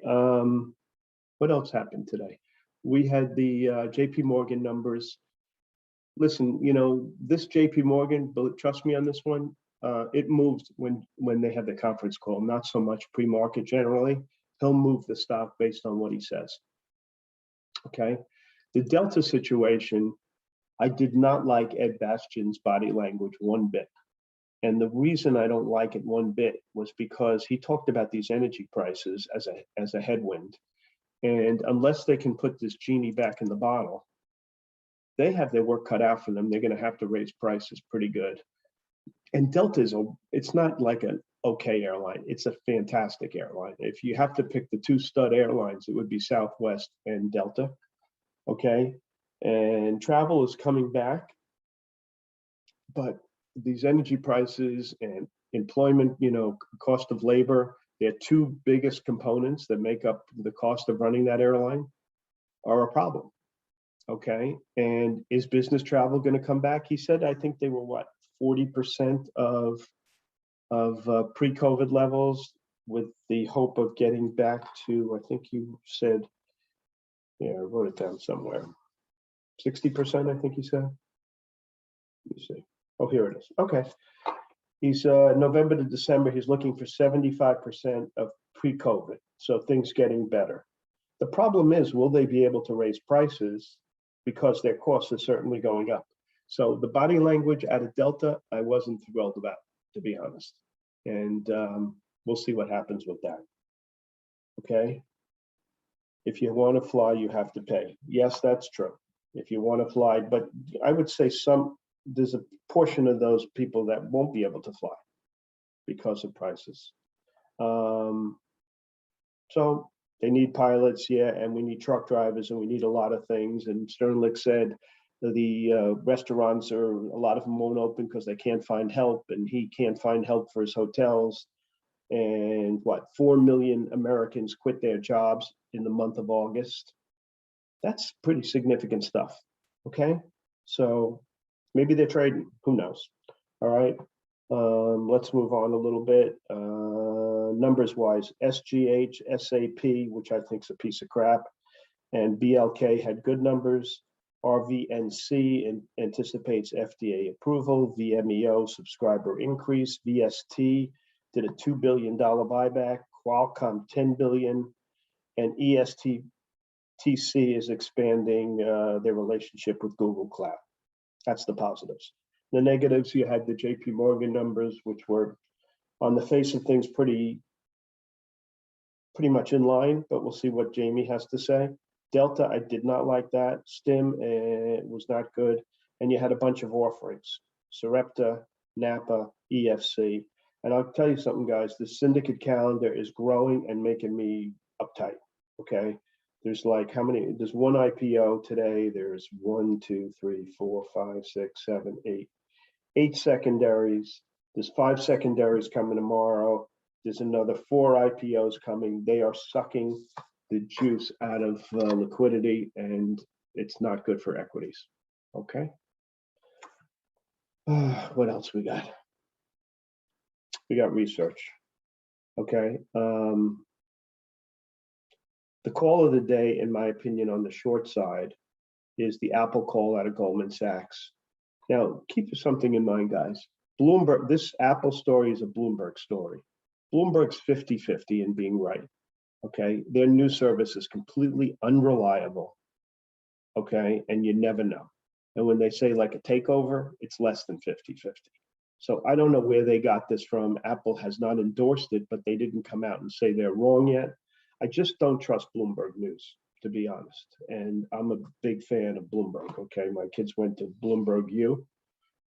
What else happened today? We had the JP Morgan numbers. Listen, this JP Morgan, but trust me on this one, it moves when they have the conference call, not so much pre-market generally. He'll move the stock based on what he says. Okay. The Delta situation, I did not like Ed Bastian's body language one bit. And the reason I don't like it one bit was because he talked about these energy prices as a headwind. And unless they can put this genie back in the bottle, they have their work cut out for them. They're going to have to raise prices pretty good. And Delta it's not like an okay airline. It's a fantastic airline. If you have to pick the two stud airlines, it would be Southwest and Delta. Okay. And travel is coming back. But these energy prices and employment, cost of labor, their two biggest components that make up the cost of running that airline are a problem. Okay. And is business travel going to come back? He said, I think they were 40% of pre-COVID levels, with the hope of getting back to, I think you said, yeah, I wrote it down somewhere. 60%, I think he said. Let me see. Oh, here it is. Okay. He's November to December, he's looking for 75% of pre-COVID. So things getting better. The problem is, will they be able to raise prices, because their costs are certainly going up? So the body language out of Delta, I wasn't thrilled about, to be honest. And we'll see what happens with that. Okay. If you want to fly, you have to pay. Yes, that's true. If you want to fly, but I would say there's a portion of those people that won't be able to fly because of prices. So they need pilots, yeah, and we need truck drivers, and we need a lot of things. And Sternlicht said the restaurants a lot of them won't open because they can't find help, and he can't find help for his hotels. And 4 million Americans quit their jobs in the month of August. That's pretty significant stuff. Okay, so maybe they're trading. Who knows? All right. Let's move on a little bit. Numbers wise, SGH, SAP, which I think is a piece of crap, and BLK had good numbers. RVNC anticipates FDA approval. VMEO subscriber increase. VST did a $2 billion buyback. Qualcomm $10 billion, and EST TC is expanding their relationship with Google Cloud. That's the positives. The negatives, you had the JP Morgan numbers, which were on the face of things pretty much in line, but we'll see what Jamie has to say. Delta, I did not like that. Stim was not good. And you had a bunch of offerings, Sarepta, Napa, EFC. And I'll tell you something, guys, the syndicate calendar is growing and making me uptight, okay? There's like how many, there's one IPO today, there's 1, 2, 3, 4, 5, 6, 7, 8 secondaries. There's 5 secondaries coming tomorrow. There's another 4 IPOs coming. They are sucking the juice out of liquidity, and it's not good for equities, okay? What else we got? We got research, okay? The call of the day, in my opinion, on the short side is the Apple call out of Goldman Sachs. Now, keep something in mind, guys. Bloomberg, this Apple story is a Bloomberg story. Bloomberg's 50-50 in being right, okay? Their news service is completely unreliable, okay? And you never know. And when they say like a takeover, it's less than 50-50. So I don't know where they got this from. Apple has not endorsed it, but they didn't come out and say they're wrong yet. I just don't trust Bloomberg News, to be honest. And I'm a big fan of Bloomberg, okay? My kids went to Bloomberg U,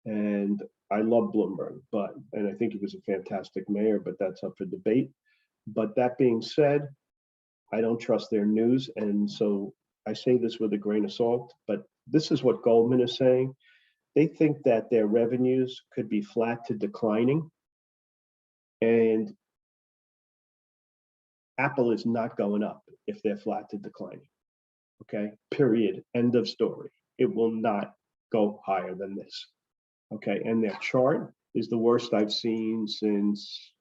and I love Bloomberg, and I think he was a fantastic mayor, but that's up for debate. But that being said, I don't trust their news. And so I say this with a grain of salt, but this is what Goldman is saying. They think that their revenues could be flat to declining, and Apple is not going up if they're flat to declining, okay? Period, end of story. It will not go higher than this, okay? And their chart is the worst I've seen since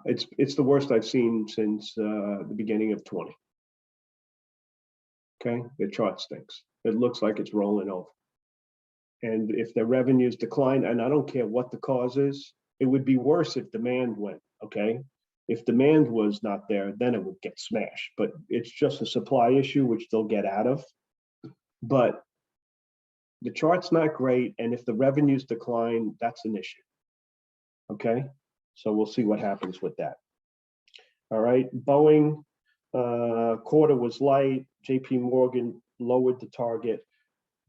it's the worst I've seen since the beginning of 20. Okay, the chart stinks. It looks like it's rolling over. And if their revenues decline, and I don't care what the cause is, it would be worse if demand went, okay? If demand was not there, then it would get smashed. But it's just a supply issue, which they'll get out of. But the chart's not great, and if the revenues decline, that's an issue, okay? So we'll see what happens with that. All right, Boeing quarter was light. JP Morgan lowered the target.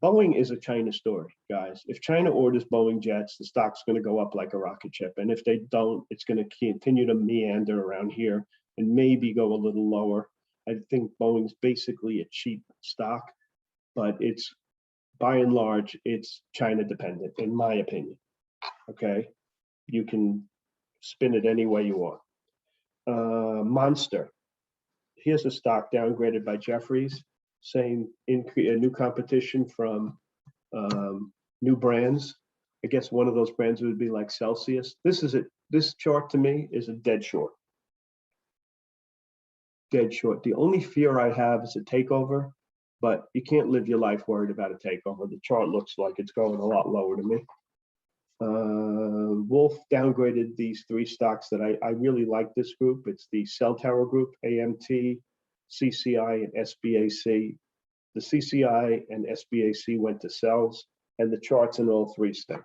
Boeing is a China story, guys. If China orders Boeing jets, the stock's going to go up like a rocket ship. And if they don't, it's going to continue to meander around here and maybe go a little lower. I think Boeing's basically a cheap stock, but it's, by and large, it's China dependent, in my opinion. Okay, you can spin it any way you want. Monster. Here's a stock downgraded by Jefferies, saying new competition from new brands. I guess one of those brands would be like Celsius. This chart to me is a dead short. Dead short. The only fear I have is a takeover, but you can't live your life worried about a takeover. The chart looks like it's going a lot lower to me. Wolf downgraded these 3 stocks that I really like this group. It's the Cell Tower Group, AMT, CCI, and SBAC. The CCI and SBAC went to sells, and the charts in all 3 stink.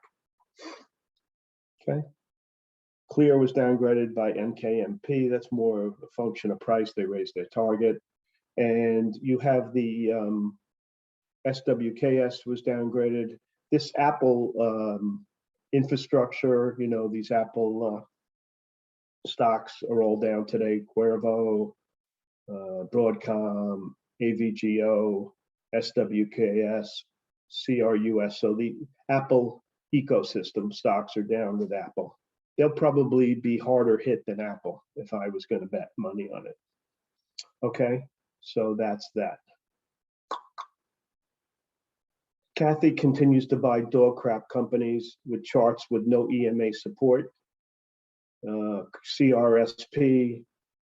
Okay. Clear was downgraded by NKMP. That's more of a function of price. They raised their target. And you have the SWKS was downgraded. This Apple infrastructure, you know, these Apple stocks are all down today. Cuervo, Broadcom, AVGO, SWKS, CRUS. So the Apple ecosystem stocks are down with Apple. They'll probably be harder hit than Apple if I was going to bet money on it. Okay, so that's that. Kathy continues to buy dog crap companies with charts with no EMA support. Crsp,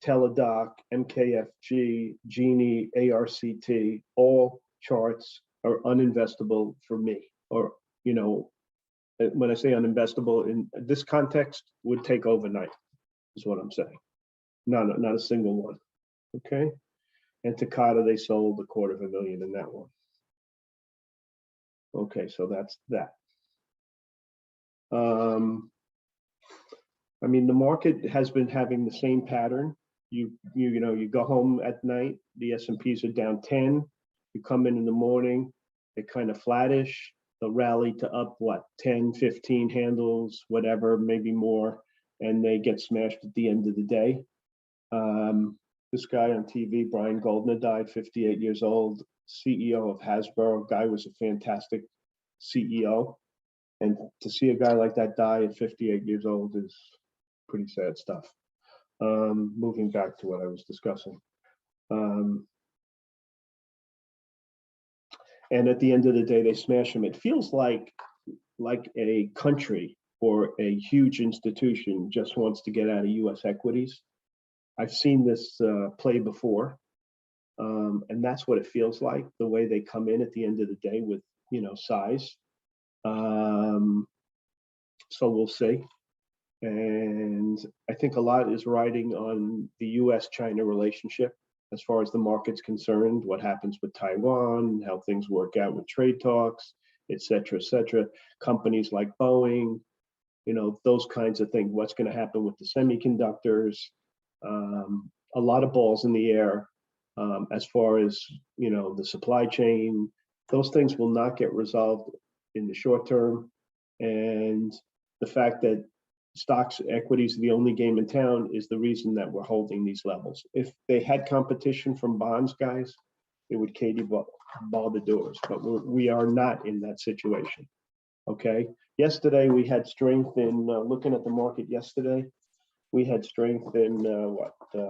Teladoc, MKFG, Genie, ARCT, all charts are uninvestable for me. Or, you know, when I say uninvestable in this context, would take overnight. is what I'm saying. Not a single one. Okay. And Takata, they sold $250,000 in that one. Okay, so that's that. I mean, the market has been having the same pattern. You go home at night, the S&Ps are down 10. You come in the morning, they're kind of flattish. They'll rally to up, 10, 15 handles, whatever, maybe more, and they get smashed at the end of the day. This guy on TV, Brian Goldner, died 58 years old, CEO of Hasbro. Guy was a fantastic CEO. And to see a guy like that die at 58 years old is pretty sad stuff. Moving back to what I was discussing. And at the end of the day, they smash him. It feels like a country or a huge institution just wants to get out of US equities. I've seen this play before. And that's what it feels like, the way they come in at the end of the day with, size. So we'll see. And I think a lot is riding on the US-China relationship as far as the market's concerned, what happens with Taiwan, how things work out with trade talks, et cetera, et cetera. Companies like Boeing, those kinds of things, what's going to happen with the semiconductors, a lot of balls in the air as far as, the supply chain. Those things will not get resolved in the short term. And the fact that stocks, equities are the only game in town is the reason that we're holding these levels. If they had competition from bonds, guys, it would Katie ball the doors, but we are not in that situation. Okay. Yesterday we had strength in looking at the market yesterday. We had strength in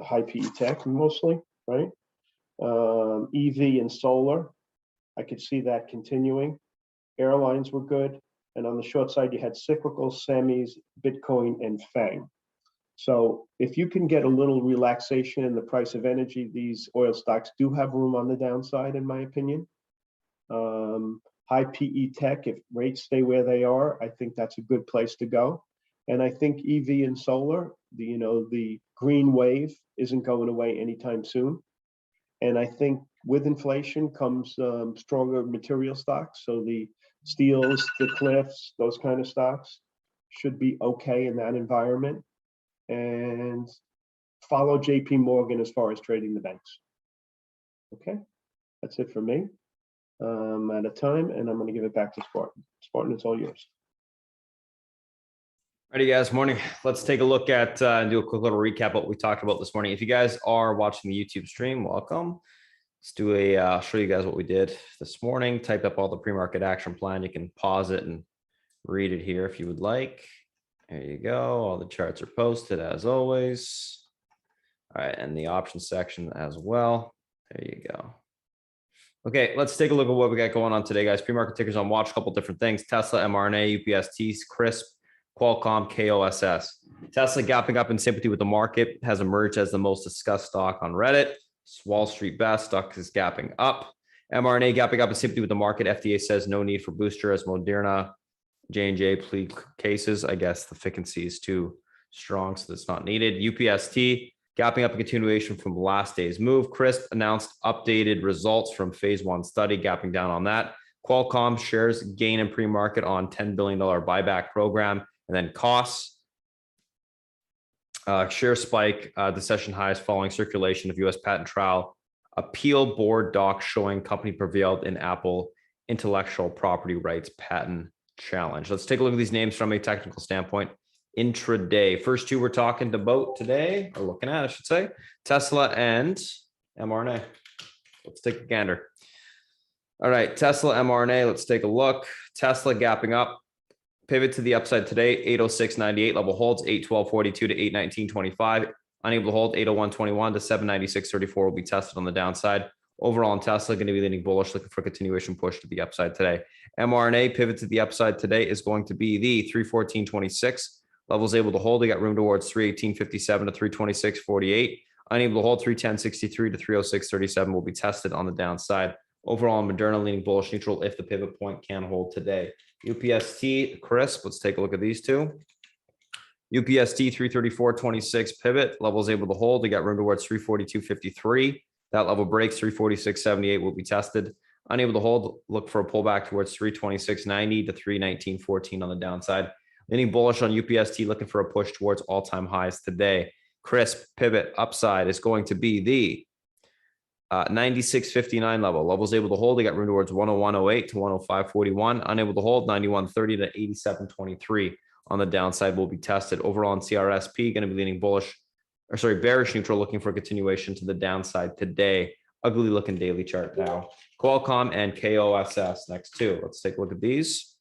high PE tech mostly, right? EV and solar. I could see that continuing. Airlines were good. And on the short side, you had cyclical, semis, Bitcoin, and FANG. So if you can get a little relaxation in the price of energy, these oil stocks do have room on the downside, in my opinion. High PE tech, if rates stay where they are, I think that's a good place to go. And I think EV and solar, the green wave isn't going away anytime soon. And I think with inflation comes stronger material stocks. So the steels, the cliffs, those kind of stocks should be okay in that environment. And follow JP Morgan as far as trading the banks. Okay, that's it for me. I'm out of time, and I'm going to give it back to Spartan. Spartan, it's all yours.
Alrighty, guys. Morning. Let's take a look at and do a quick little recap of what we talked about this morning. If you guys are watching the YouTube stream, welcome. Let's do I'll show you guys what we did this morning. Type up all the pre-market action plan. You can pause it and read it here if you would like. There you go. All the charts are posted as always. All right, and the options section as well. There you go. Okay, let's take a look at what we got going on today, guys. Pre-market tickers on watch, a couple different things. Tesla, mRNA, UPST, Crsp, Qualcomm, KOSS. Tesla gapping up in sympathy with the market, has emerged as the most discussed stock on Reddit. Wall Street best, stock is gapping up. mRNA gapping up in sympathy with the market. FDA says no need for booster as Moderna, J&J plead cases. I guess the efficacy is too strong, so that's not needed. UPST gapping up a continuation from last day's move. Crisp announced updated results from phase 1 study, gapping down on that. Qualcomm shares gain in pre-market on $10 billion buyback program. And then Koss, share spike, the session highs following circulation of U.S. patent trial appeal board doc showing company prevailed in Apple intellectual property rights patent challenge. Let's take a look at these names from a technical standpoint. Intraday. First two we're talking about today, or looking at, I should say, Tesla and mRNA. Let's take a gander. All right, Tesla, mRNA, let's take a look. Tesla gapping up. Pivot to the upside today, 806.98 level holds, 812.42 to 819.25. Unable to hold, 801.21 to 796.34 will be tested on the downside. Overall in Tesla, going to be leaning bullish, looking for continuation push to the upside today. mRNA pivot to the upside today is going to be the 314.26. Levels able to hold. They got room towards 318.57 to 326.48. Unable to hold, 310.63 to 306.37 will be tested on the downside. Overall, Moderna leaning bullish neutral if the pivot point can hold today. UPST, Crisp, let's take a look at these two. UPST 334.26 pivot, level is able to hold. We got room towards 342.53. That level breaks 346.78 will be tested. Unable to hold, look for a pullback towards 326.90 to 319.14 on the downside. Leaning bullish on UPST, looking for a push towards all-time highs today. Crisp pivot upside is going to be the 96.59 level. Levels able to hold. They got room towards 101.08 to 105.41. Unable to hold 91.30 to 87.23 on the downside will be tested. Overall on Crsp, going to be leaning bearish neutral, looking for a continuation to the downside today. Ugly looking daily chart now. Qualcomm and Koss next two. Let's take a look at these.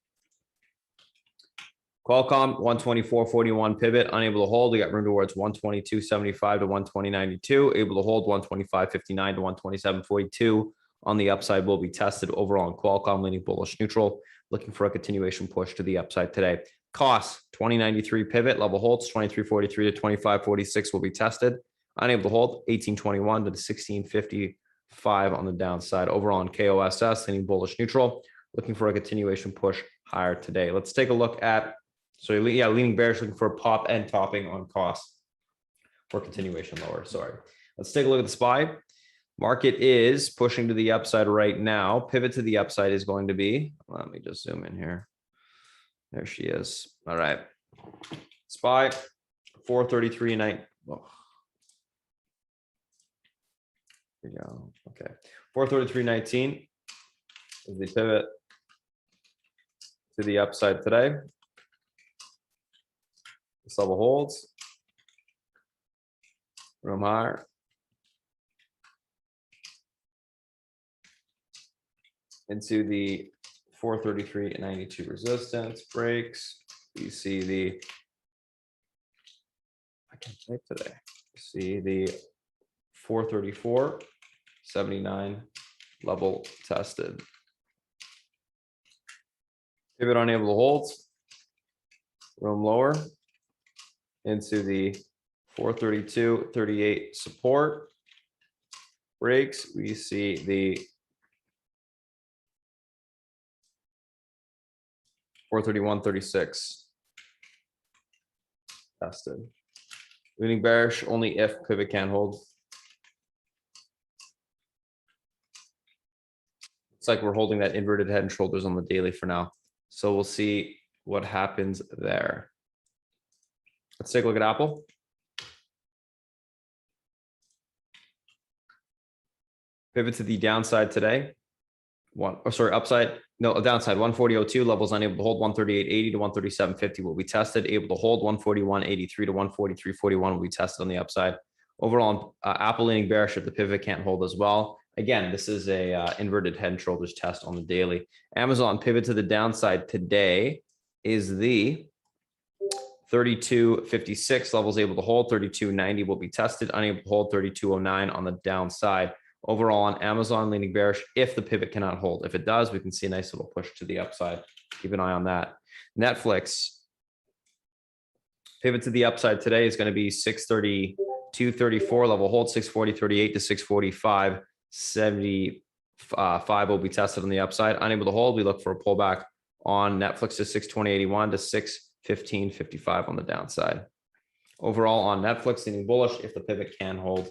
Qualcomm 124.41 pivot, unable to hold. We got room towards 122.75 to 120.92. Able to hold 125.59 to 127.42 on the upside will be tested. Overall on Qualcomm, leaning bullish neutral, looking for a continuation push to the upside today. Koss 20.93 pivot, level holds 23.43 to 25.46 will be tested. Unable to hold 18.21 to 16.55 on the downside. Overall on Koss, leaning bullish neutral, looking for a continuation push higher today. Let's take a look at, leaning bearish, looking for a pop and topping on Koss for continuation lower. Sorry. Let's take a look at the SPY. Market is pushing to the upside right now. Pivot to the upside is going to be, let me just zoom in here. There she is. All right. SPY 433.9. Oh. Here we go. Okay. 433.19 is the pivot to the upside today. This level holds. Room higher. Into the 433.92 resistance breaks. You see the, I can't type today. You see the 434.79 level tested. Pivot unable to hold. Room lower into the 432.38 support breaks. We see the 431.36 tested. Leaning bearish only if pivot can hold. It's like we're holding that inverted head and shoulders on the daily for now. So we'll see what happens there. Let's take a look at Apple. Pivot to the downside today. Upside. No, downside 140.02, levels unable to hold 138.80 to 137.50 will be tested. Able to hold 141.83 to 143.41 will be tested on the upside. Overall, Apple leaning bearish if the pivot can't hold as well. Again, this is a inverted head and shoulders test on the daily. Amazon pivot to the downside today is the 32.56, levels able to hold 32.90 will be tested. Unable to hold 32.09 on the downside. Overall on Amazon, leaning bearish if the pivot cannot hold. If it does, we can see a nice little push to the upside. Keep an eye on that. Netflix pivot to the upside today is going to be 632.34, level hold 640.38 to 645.75 will be tested on the upside. Unable to hold, we look for a pullback on Netflix to 620.81 to 615.55 on the downside. Overall on Netflix, leaning bullish if the pivot can hold.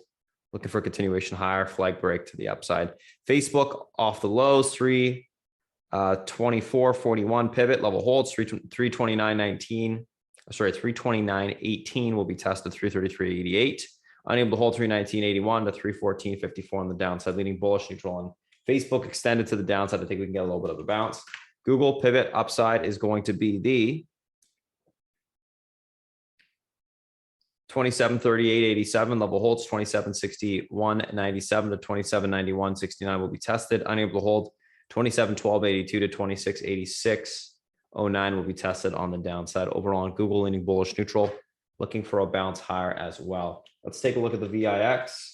Looking for a continuation higher, flag break to the upside. Facebook off the lows, 324.41 pivot, level holds 329.19. Sorry, 329.18 will be tested 333.88. Unable to hold 319.81 to 314.54 on the downside, leaning bullish neutral on Facebook extended to the downside. I think we can get a little bit of a bounce. Google pivot upside is going to be the 27.38.87, level holds 27.61.97 to 27.91.69 will be tested. Unable to hold 27.12.82 to 26.86.09 will be tested on the downside. Overall on Google, leaning bullish neutral, looking for a bounce higher as well. Let's take a look at the VIX.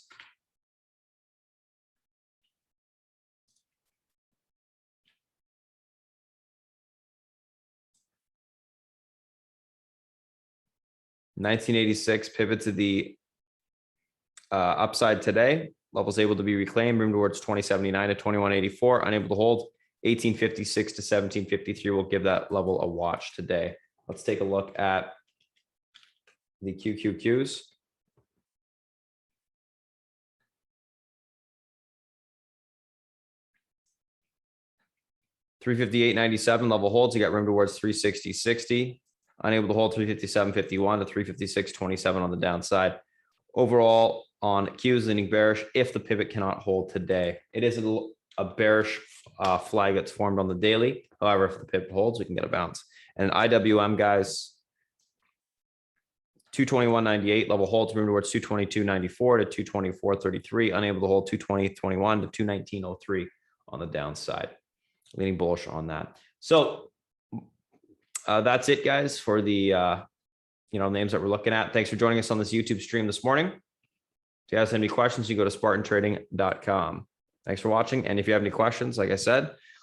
$19.86 pivot to the upside today. Levels able to be reclaimed. Room towards 20.79 to 21.84. Unable to hold 18.56 to 17.53. We'll give that level a watch today. Let's take a look at the QQQs. $358.97 level holds. You got room towards 360.60. Unable to hold 357.51 to 356.27 on the downside. Overall on Qs leaning bearish if the pivot cannot hold today. It is a bearish flag that's formed on the daily. However, if the pivot holds, we can get a bounce. And IWM, guys, 221.98 level holds, room towards 222.94 to 224.33. Unable to hold 220.21 to 219.03 on the downside. Leaning bullish on that. So that's it, guys, for the names that we're looking at. Thanks for joining us on this YouTube stream this morning. If you guys have any questions, you go to SpartanTrading.com. Thanks for watching. And if you have any questions, like I said,